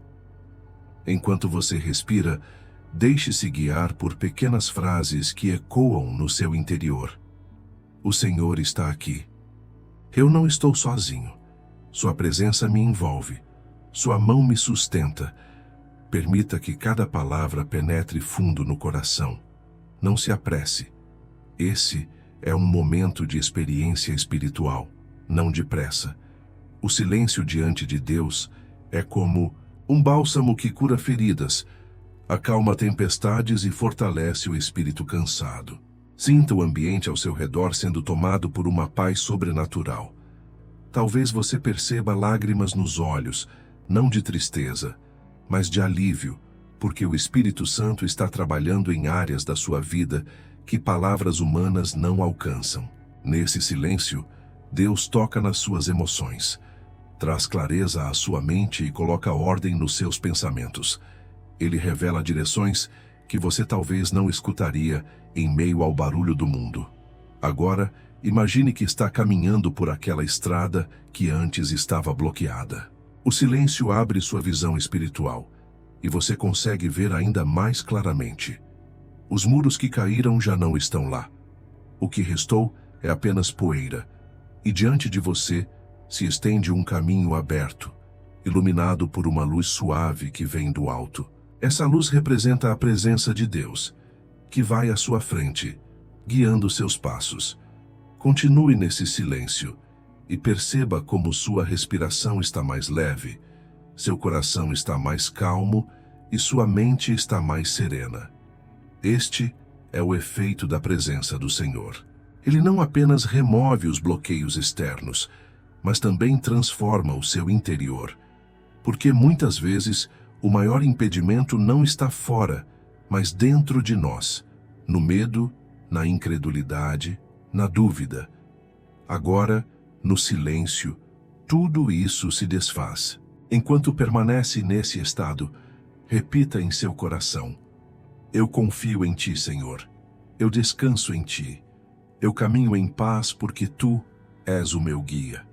Enquanto você respira, deixe-se guiar por pequenas frases que ecoam no seu interior. O Senhor está aqui. Eu não estou sozinho. Sua presença me envolve. Sua mão me sustenta. Permita que cada palavra penetre fundo no coração. Não se apresse. Esse é um momento de experiência espiritual, não de pressa. O silêncio diante de Deus é como um bálsamo que cura feridas, acalma tempestades e fortalece o espírito cansado. Sinta o ambiente ao seu redor sendo tomado por uma paz sobrenatural. Talvez você perceba lágrimas nos olhos, não de tristeza, mas de alívio, porque o Espírito Santo está trabalhando em áreas da sua vida que palavras humanas não alcançam. Nesse silêncio, Deus toca nas suas emoções, traz clareza à sua mente e coloca ordem nos seus pensamentos. Ele revela direções que você talvez não escutaria em meio ao barulho do mundo. Agora, imagine que está caminhando por aquela estrada que antes estava bloqueada. O silêncio abre sua visão espiritual e você consegue ver ainda mais claramente. Os muros que caíram já não estão lá. O que restou é apenas poeira, e diante de você se estende um caminho aberto, iluminado por uma luz suave que vem do alto. Essa luz representa a presença de Deus, que vai à sua frente, guiando seus passos. Continue nesse silêncio e perceba como sua respiração está mais leve, seu coração está mais calmo e sua mente está mais serena. Este é o efeito da presença do Senhor. Ele não apenas remove os bloqueios externos, mas também transforma o seu interior. Porque muitas vezes o maior impedimento não está fora, mas dentro de nós, no medo, na incredulidade, na dúvida. Agora, no silêncio, tudo isso se desfaz. Enquanto permanece nesse estado, repita em seu coração: Eu confio em ti, Senhor. Eu descanso em ti. Eu caminho em paz porque tu és o meu guia.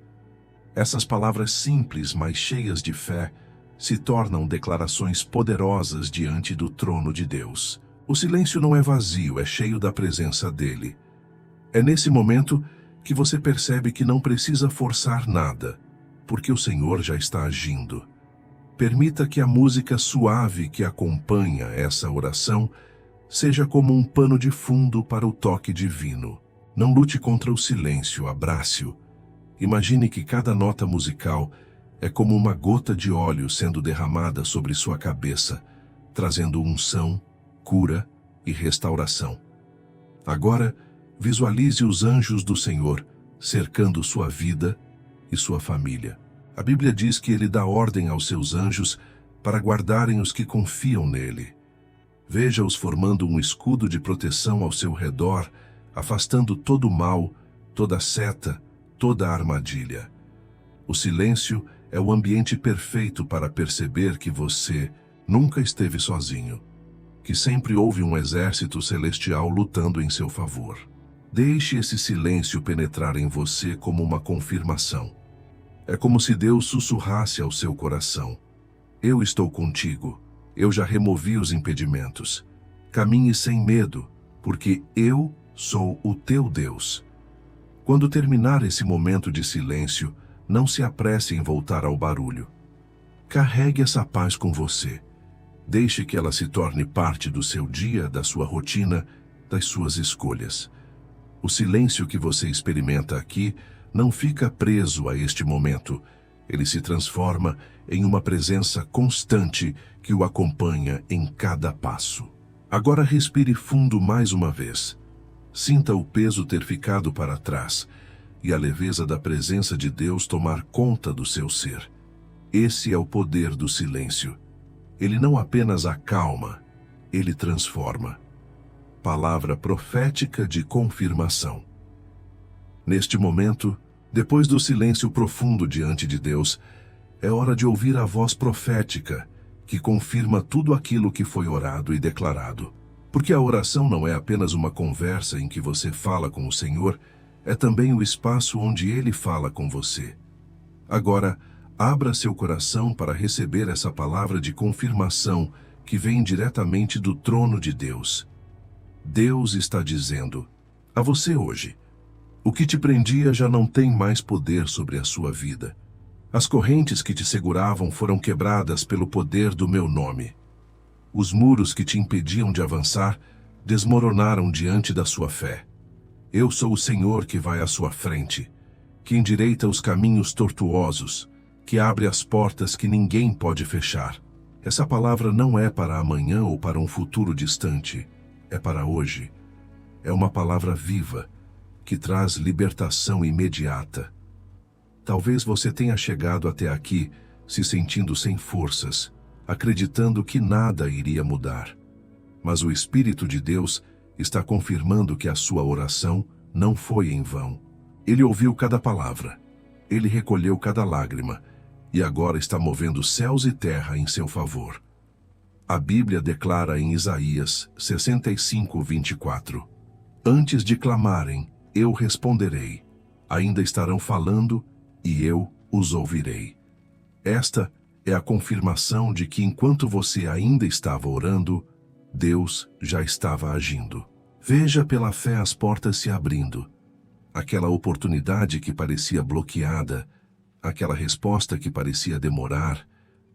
Essas palavras simples, mas cheias de fé, se tornam declarações poderosas diante do trono de Deus. O silêncio não é vazio, é cheio da presença dele. É nesse momento que você percebe que não precisa forçar nada, porque o Senhor já está agindo. Permita que a música suave que acompanha essa oração seja como um pano de fundo para o toque divino. Não lute contra o silêncio, abrace-o. Imagine que cada nota musical é como uma gota de óleo sendo derramada sobre sua cabeça, trazendo unção, cura e restauração. Agora, visualize os anjos do Senhor cercando sua vida e sua família. A Bíblia diz que ele dá ordem aos seus anjos para guardarem os que confiam nele. Veja-os formando um escudo de proteção ao seu redor, afastando todo o mal, toda seta, toda a armadilha. O silêncio é o ambiente perfeito para perceber que você nunca esteve sozinho, que sempre houve um exército celestial lutando em seu favor. Deixe esse silêncio penetrar em você como uma confirmação. É como se Deus sussurrasse ao seu coração: eu estou contigo, eu já removi os impedimentos. Caminhe sem medo, porque eu sou o teu Deus. Quando terminar esse momento de silêncio, não se apresse em voltar ao barulho. Carregue essa paz com você. Deixe que ela se torne parte do seu dia, da sua rotina, das suas escolhas. O silêncio que você experimenta aqui não fica preso a este momento. Ele se transforma em uma presença constante que o acompanha em cada passo. Agora respire fundo mais uma vez. Sinta o peso ter ficado para trás e a leveza da presença de Deus tomar conta do seu ser. Esse é o poder do silêncio. Ele não apenas acalma, ele transforma. Palavra profética de confirmação. Neste momento, depois do silêncio profundo diante de Deus, é hora de ouvir a voz profética, que confirma tudo aquilo que foi orado e declarado. Porque a oração não é apenas uma conversa em que você fala com o Senhor, é também o espaço onde Ele fala com você. Agora, abra seu coração para receber essa palavra de confirmação que vem diretamente do trono de Deus. Deus está dizendo a você hoje: o que te prendia já não tem mais poder sobre a sua vida. As correntes que te seguravam foram quebradas pelo poder do meu nome. Os muros que te impediam de avançar desmoronaram diante da sua fé. Eu sou o Senhor que vai à sua frente, que endireita os caminhos tortuosos, que abre as portas que ninguém pode fechar. Essa palavra não é para amanhã ou para um futuro distante, é para hoje. É uma palavra viva, que traz libertação imediata. Talvez você tenha chegado até aqui se sentindo sem forças, acreditando que nada iria mudar. Mas o Espírito de Deus está confirmando que a sua oração não foi em vão. Ele ouviu cada palavra, ele recolheu cada lágrima, e agora está movendo céus e terra em seu favor. A Bíblia declara em Isaías 65:24: antes de clamarem, eu responderei. Ainda estarão falando, e eu os ouvirei. Esta é a confirmação de que enquanto você ainda estava orando, Deus já estava agindo. Veja pela fé as portas se abrindo. Aquela oportunidade que parecia bloqueada, aquela resposta que parecia demorar,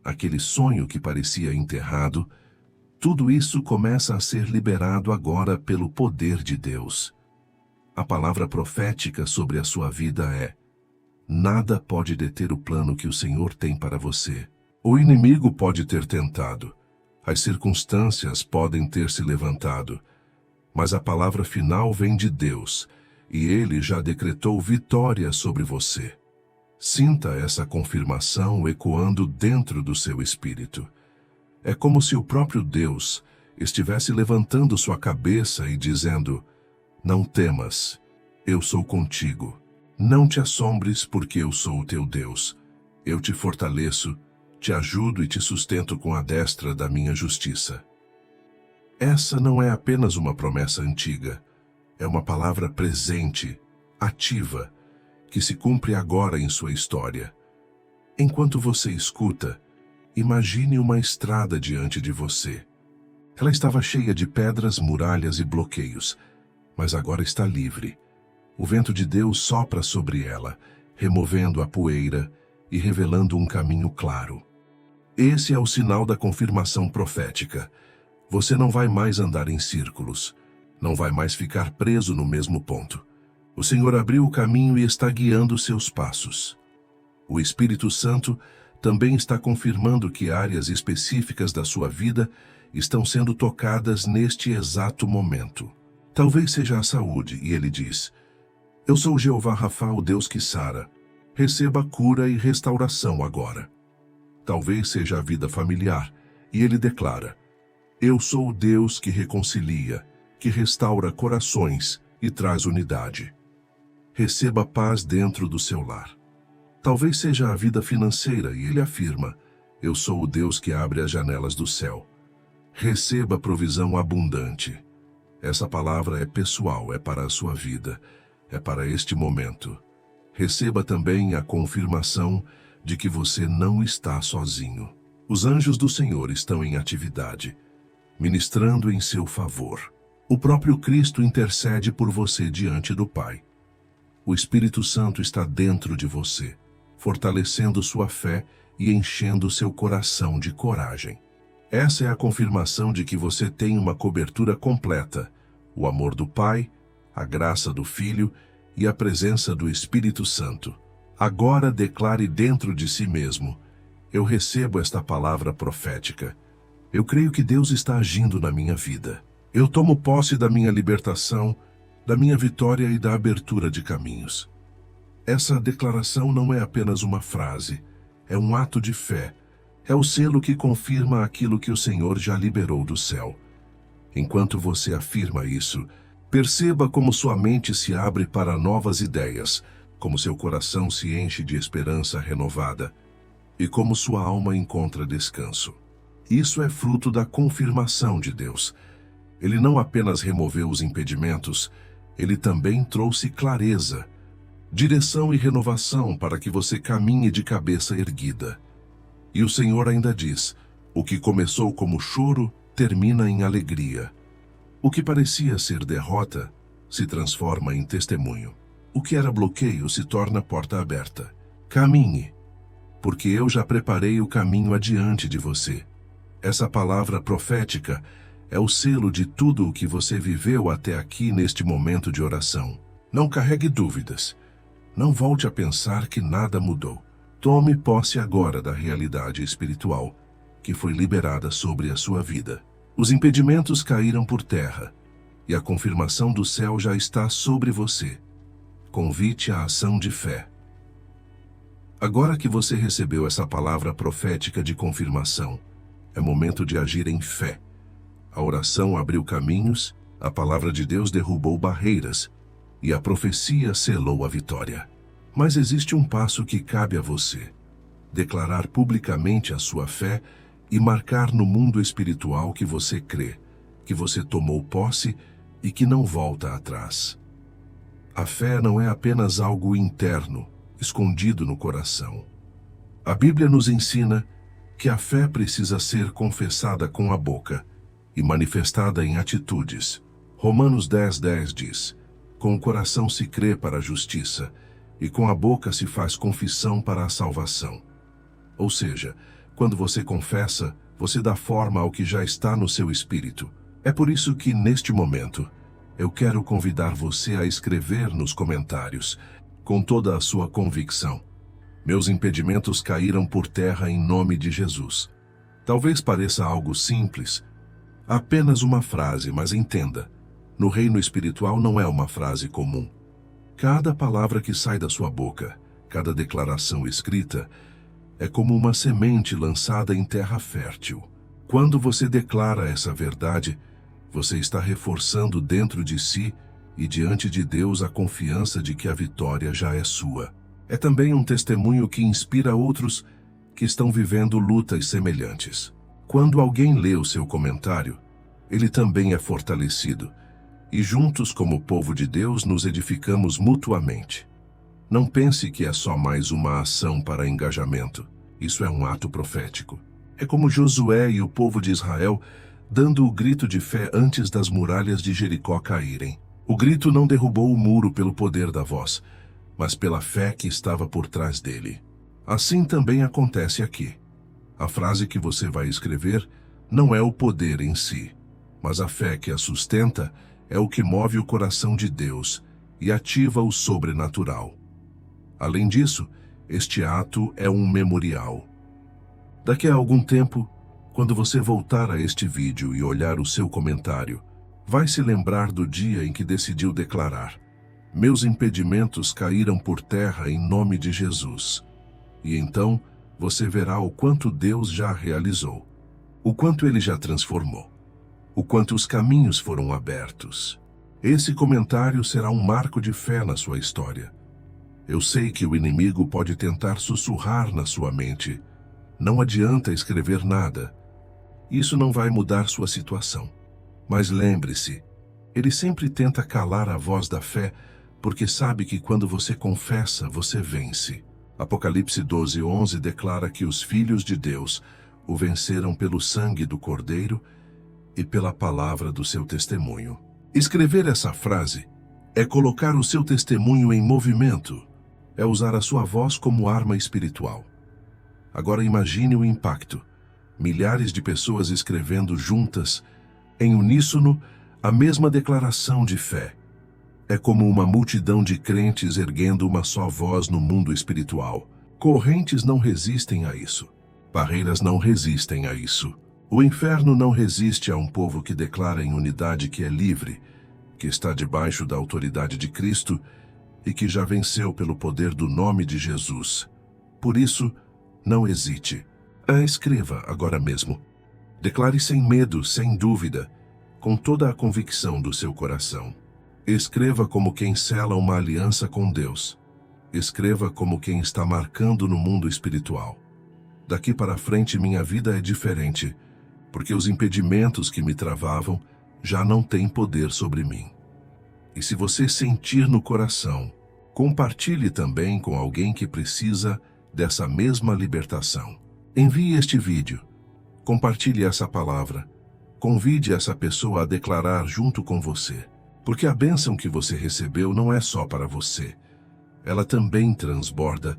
aquele sonho que parecia enterrado, tudo isso começa a ser liberado agora pelo poder de Deus. A palavra profética sobre a sua vida é: nada pode deter o plano que o Senhor tem para você. O inimigo pode ter tentado, as circunstâncias podem ter se levantado, mas a palavra final vem de Deus, e Ele já decretou vitória sobre você. Sinta essa confirmação ecoando dentro do seu espírito. É como se o próprio Deus estivesse levantando sua cabeça e dizendo: não temas, eu sou contigo. Não te assombres, porque eu sou o teu Deus. Eu te fortaleço, te ajudo e te sustento com a destra da minha justiça. Essa não é apenas uma promessa antiga, é uma palavra presente, ativa, que se cumpre agora em sua história. Enquanto você escuta, imagine uma estrada diante de você. Ela estava cheia de pedras, muralhas e bloqueios, mas agora está livre. O vento de Deus sopra sobre ela, removendo a poeira e revelando um caminho claro. Esse é o sinal da confirmação profética. Você não vai mais andar em círculos, não vai mais ficar preso no mesmo ponto. O Senhor abriu o caminho e está guiando seus passos. O Espírito Santo também está confirmando que áreas específicas da sua vida estão sendo tocadas neste exato momento. Talvez seja a saúde, e ele diz: eu sou Jeová Rafa, o Deus que sara. Receba cura e restauração agora. Talvez seja a vida familiar, e ele declara: eu sou o Deus que reconcilia, que restaura corações e traz unidade. Receba paz dentro do seu lar. Talvez seja a vida financeira, e ele afirma: eu sou o Deus que abre as janelas do céu. Receba provisão abundante. Essa palavra é pessoal, é para a sua vida, é para este momento. Receba também a confirmação de que você não está sozinho. Os anjos do Senhor estão em atividade, ministrando em seu favor. O próprio Cristo intercede por você diante do Pai. O Espírito Santo está dentro de você, fortalecendo sua fé e enchendo seu coração de coragem. Essa é a confirmação de que você tem uma cobertura completa: o amor do Pai, a graça do Filho e a presença do Espírito Santo. Agora declare dentro de si mesmo: eu recebo esta palavra profética. Eu creio que Deus está agindo na minha vida. Eu tomo posse da minha libertação, da minha vitória e da abertura de caminhos. Essa declaração não é apenas uma frase, é um ato de fé. É o selo que confirma aquilo que o Senhor já liberou do céu. Enquanto você afirma isso, perceba como sua mente se abre para novas ideias, como seu coração se enche de esperança renovada e como sua alma encontra descanso. Isso é fruto da confirmação de Deus. Ele não apenas removeu os impedimentos, ele também trouxe clareza, direção e renovação para que você caminhe de cabeça erguida. E o Senhor ainda diz: o que começou como choro termina em alegria. O que parecia ser derrota se transforma em testemunho. O que era bloqueio se torna porta aberta. Caminhe, porque eu já preparei o caminho adiante de você. Essa palavra profética é o selo de tudo o que você viveu até aqui neste momento de oração. Não carregue dúvidas. Não volte a pensar que nada mudou. Tome posse agora da realidade espiritual que foi liberada sobre a sua vida. Os impedimentos caíram por terra e a confirmação do céu já está sobre você. Convite à ação de fé. Agora que você recebeu essa palavra profética de confirmação, é momento de agir em fé. A oração abriu caminhos, a palavra de Deus derrubou barreiras e a profecia selou a vitória. Mas existe um passo que cabe a você: declarar publicamente a sua fé e marcar no mundo espiritual que você crê, que você tomou posse e que não volta atrás. A fé não é apenas algo interno, escondido no coração. A Bíblia nos ensina que a fé precisa ser confessada com a boca e manifestada em atitudes. Romanos 10:10 diz: com o coração se crê para a justiça, e com a boca se faz confissão para a salvação. Ou seja, quando você confessa, você dá forma ao que já está no seu espírito. É por isso que, neste momento, eu quero convidar você a escrever nos comentários, com toda a sua convicção: meus impedimentos caíram por terra em nome de Jesus. Talvez pareça algo simples, apenas uma frase, mas entenda, no reino espiritual não é uma frase comum. Cada palavra que sai da sua boca, cada declaração escrita, é como uma semente lançada em terra fértil. Quando você declara essa verdade, você está reforçando dentro de si e diante de Deus a confiança de que a vitória já é sua. É também um testemunho que inspira outros que estão vivendo lutas semelhantes. Quando alguém lê o seu comentário, ele também é fortalecido, e juntos, como povo de Deus, nos edificamos mutuamente. Não pense que é só mais uma ação para engajamento. Isso é um ato profético. É como Josué e o povo de Israel dando o grito de fé antes das muralhas de Jericó caírem. O grito não derrubou o muro pelo poder da voz, mas pela fé que estava por trás dele. Assim também acontece aqui. A frase que você vai escrever não é o poder em si, mas a fé que a sustenta é o que move o coração de Deus e ativa o sobrenatural. Além disso, este ato é um memorial. Daqui a algum tempo, quando você voltar a este vídeo e olhar o seu comentário, vai se lembrar do dia em que decidiu declarar: meus impedimentos caíram por terra em nome de Jesus. E então, você verá o quanto Deus já realizou, o quanto Ele já transformou, o quanto os caminhos foram abertos. Esse comentário será um marco de fé na sua história. Eu sei que o inimigo pode tentar sussurrar na sua mente: não adianta escrever nada. Isso não vai mudar sua situação. Mas lembre-se, ele sempre tenta calar a voz da fé, porque sabe que quando você confessa, você vence. Apocalipse 12:11 declara que os filhos de Deus o venceram pelo sangue do Cordeiro e pela palavra do seu testemunho. Escrever essa frase é colocar o seu testemunho em movimento, é usar a sua voz como arma espiritual. Agora imagine o impacto. Milhares de pessoas escrevendo juntas, em uníssono, a mesma declaração de fé. É como uma multidão de crentes erguendo uma só voz no mundo espiritual. Correntes não resistem a isso. Barreiras não resistem a isso. O inferno não resiste a um povo que declara em unidade que é livre, que está debaixo da autoridade de Cristo e que já venceu pelo poder do nome de Jesus. Por isso, não hesite. Escreva agora mesmo. Declare sem medo, sem dúvida, com toda a convicção do seu coração. Escreva como quem sela uma aliança com Deus. Escreva como quem está marcando no mundo espiritual. Daqui para frente minha vida é diferente, porque os impedimentos que me travavam já não têm poder sobre mim. E se você sentir no coração, compartilhe também com alguém que precisa dessa mesma libertação. Envie este vídeo, compartilhe essa palavra, convide essa pessoa a declarar junto com você, porque a bênção que você recebeu não é só para você, ela também transborda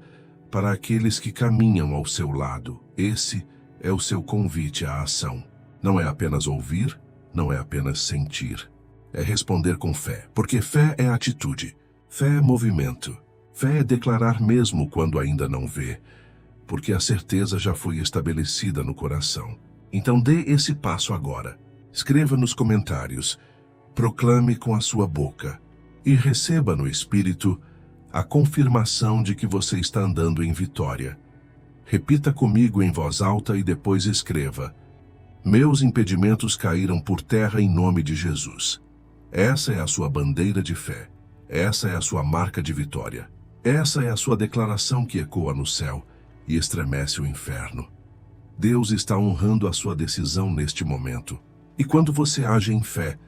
para aqueles que caminham ao seu lado. Esse é o seu convite à ação. Não é apenas ouvir, não é apenas sentir, é responder com fé, porque fé é atitude, fé é movimento, fé é declarar mesmo quando ainda não vê, porque a certeza já foi estabelecida no coração. Então dê esse passo agora. Escreva nos comentários, proclame com a sua boca e receba no Espírito a confirmação de que você está andando em vitória. Repita comigo em voz alta e depois escreva: meus impedimentos caíram por terra em nome de Jesus. Essa é a sua bandeira de fé. Essa é a sua marca de vitória. Essa é a sua declaração que ecoa no céu e estremece o inferno. Deus está honrando a sua decisão neste momento. E quando você age em fé,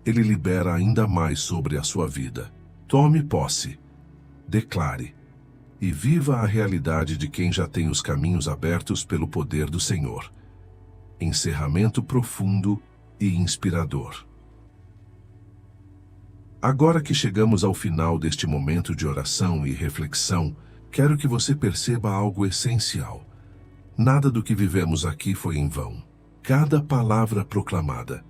Ele libera ainda mais sobre a sua vida. Tome posse, declare e viva a realidade de quem já tem os caminhos abertos pelo poder do Senhor. Encerramento profundo e inspirador. Agora que chegamos ao final deste momento de oração e reflexão, quero que você perceba algo essencial. Nada do que vivemos aqui foi em vão. Cada palavra proclamada,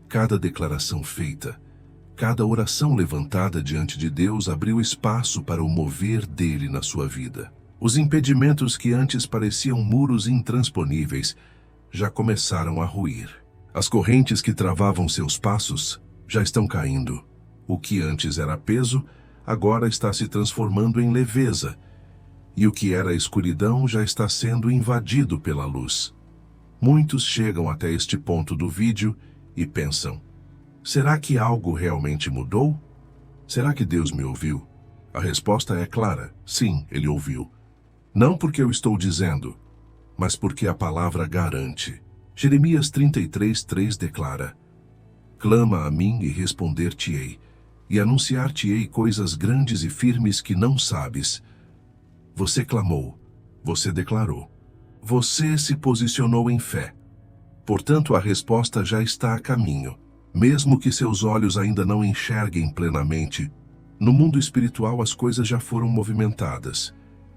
cada declaração feita, cada oração levantada diante de Deus abriu espaço para o mover dele na sua vida. Os impedimentos que antes pareciam muros intransponíveis já começaram a ruir. As correntes que travavam seus passos já estão caindo. O que antes era peso, agora está se transformando em leveza. E o que era escuridão já está sendo invadido pela luz. Muitos chegam até este ponto do vídeo e pensam: será que algo realmente mudou? Será que Deus me ouviu? A resposta é clara: sim, Ele ouviu. Não porque eu estou dizendo, mas porque a palavra garante. Jeremias 33:3 declara: Clama a mim e responder-te-ei, e anunciar-te-ei coisas grandes e firmes que não sabes. Você clamou, você declarou. Você se posicionou em fé. Portanto, a resposta já está a caminho. Mesmo que seus olhos ainda não enxerguem plenamente, no mundo espiritual as coisas já foram movimentadas.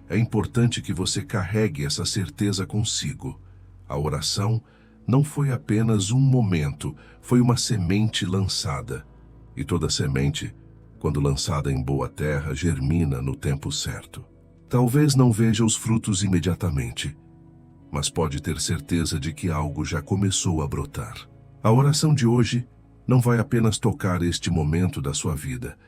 É importante que você carregue essa certeza consigo. A oração não foi apenas um momento, foi uma semente lançada. E toda semente, quando lançada em boa terra, germina no tempo certo. Talvez não veja os frutos imediatamente, mas pode ter certeza de que algo já começou a brotar. A oração de hoje não vai apenas tocar este momento da sua vida,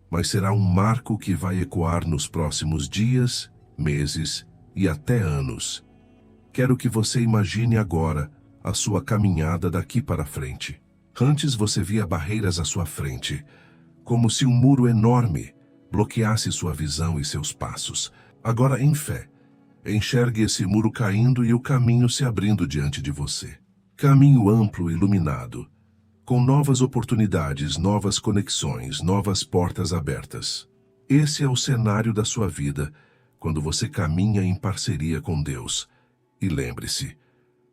mas será um marco que vai ecoar nos próximos dias, meses e até anos. Quero que você imagine agora a sua caminhada daqui para frente. Antes você via barreiras à sua frente, como se um muro enorme bloqueasse sua visão e seus passos. Agora, em fé, enxergue esse muro caindo e o caminho se abrindo diante de você. Caminho amplo e iluminado, com novas oportunidades, novas conexões, novas portas abertas. Esse é o cenário da sua vida quando você caminha em parceria com Deus. E lembre-se,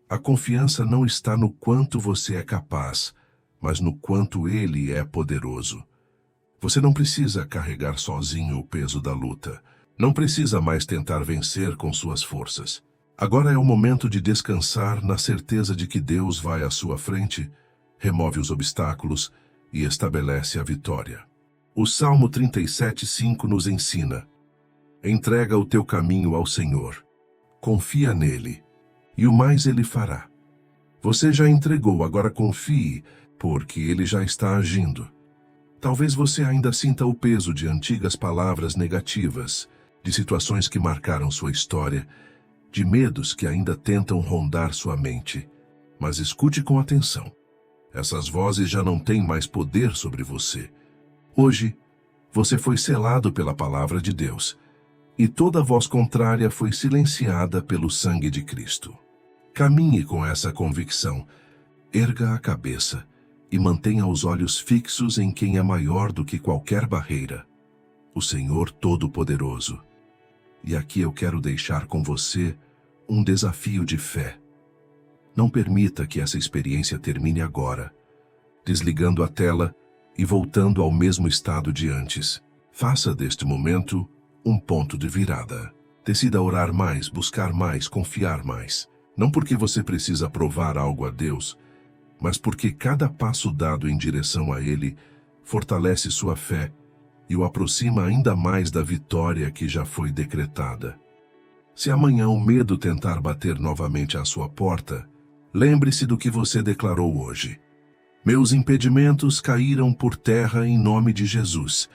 a confiança não está no quanto você é capaz, mas no quanto Ele é poderoso. Você não precisa carregar sozinho o peso da luta. Não precisa mais tentar vencer com suas forças. Agora é o momento de descansar na certeza de que Deus vai à sua frente, remove os obstáculos e estabelece a vitória. O Salmo 37:5 nos ensina: entrega o teu caminho ao Senhor, confia nele, e o mais ele fará. Você já entregou, agora confie, porque ele já está agindo. Talvez você ainda sinta o peso de antigas palavras negativas, de situações que marcaram sua história, de medos que ainda tentam rondar sua mente. Mas escute com atenção. Essas vozes já não têm mais poder sobre você. Hoje, você foi selado pela palavra de Deus, e toda voz contrária foi silenciada pelo sangue de Cristo. Caminhe com essa convicção, erga a cabeça e mantenha os olhos fixos em quem é maior do que qualquer barreira, o Senhor Todo-Poderoso. E aqui eu quero deixar com você um desafio de fé. Não permita que essa experiência termine agora, desligando a tela e voltando ao mesmo estado de antes. Faça deste momento um ponto de virada. Decida orar mais, buscar mais, confiar mais. Não porque você precisa provar algo a Deus, mas porque cada passo dado em direção a Ele fortalece sua fé e o aproxima ainda mais da vitória que já foi decretada. Se amanhã o medo tentar bater novamente à sua porta, lembre-se do que você declarou hoje. Meus impedimentos caíram por terra em nome de Jesus.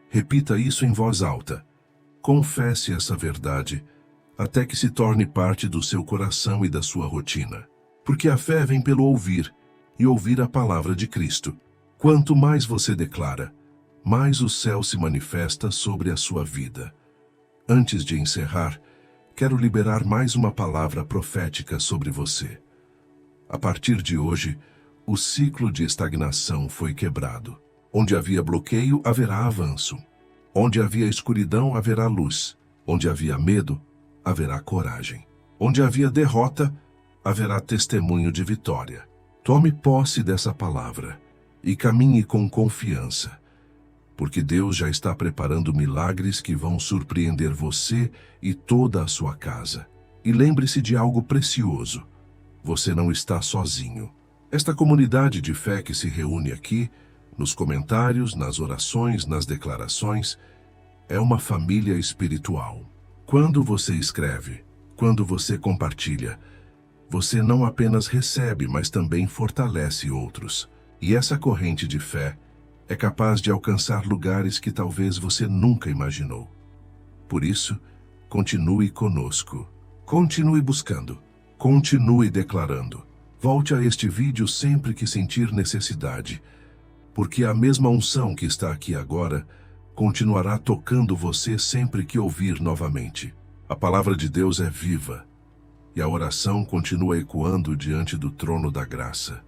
Repita isso em voz alta. Confesse essa verdade, até que se torne parte do seu coração e da sua rotina. Porque a fé vem pelo ouvir, e ouvir a palavra de Cristo. Quanto mais você declara, mais o céu se manifesta sobre a sua vida. Antes de encerrar, quero liberar mais uma palavra profética sobre você. A partir de hoje, o ciclo de estagnação foi quebrado. Onde havia bloqueio, haverá avanço. Onde havia escuridão, haverá luz. Onde havia medo, haverá coragem. Onde havia derrota, haverá testemunho de vitória. Tome posse dessa palavra e caminhe com confiança, porque Deus já está preparando milagres que vão surpreender você e toda a sua casa. E lembre-se de algo precioso: você não está sozinho. Esta comunidade de fé que se reúne aqui, nos comentários, nas orações, nas declarações, é uma família espiritual. Quando você escreve, quando você compartilha, você não apenas recebe, mas também fortalece outros. E essa corrente de fé é capaz de alcançar lugares que talvez você nunca imaginou. Por isso, continue conosco. Continue buscando. Continue declarando. Volte a este vídeo sempre que sentir necessidade, porque a mesma unção que está aqui agora continuará tocando você sempre que ouvir novamente. A palavra de Deus é viva, e a oração continua ecoando diante do trono da graça.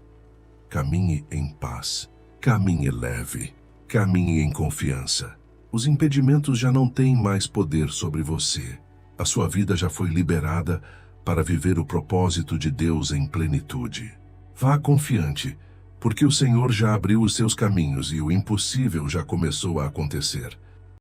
Caminhe em paz. Caminhe leve. Caminhe em confiança. Os impedimentos já não têm mais poder sobre você. A sua vida já foi liberada para viver o propósito de Deus em plenitude. Vá confiante, porque o Senhor já abriu os seus caminhos e o impossível já começou a acontecer.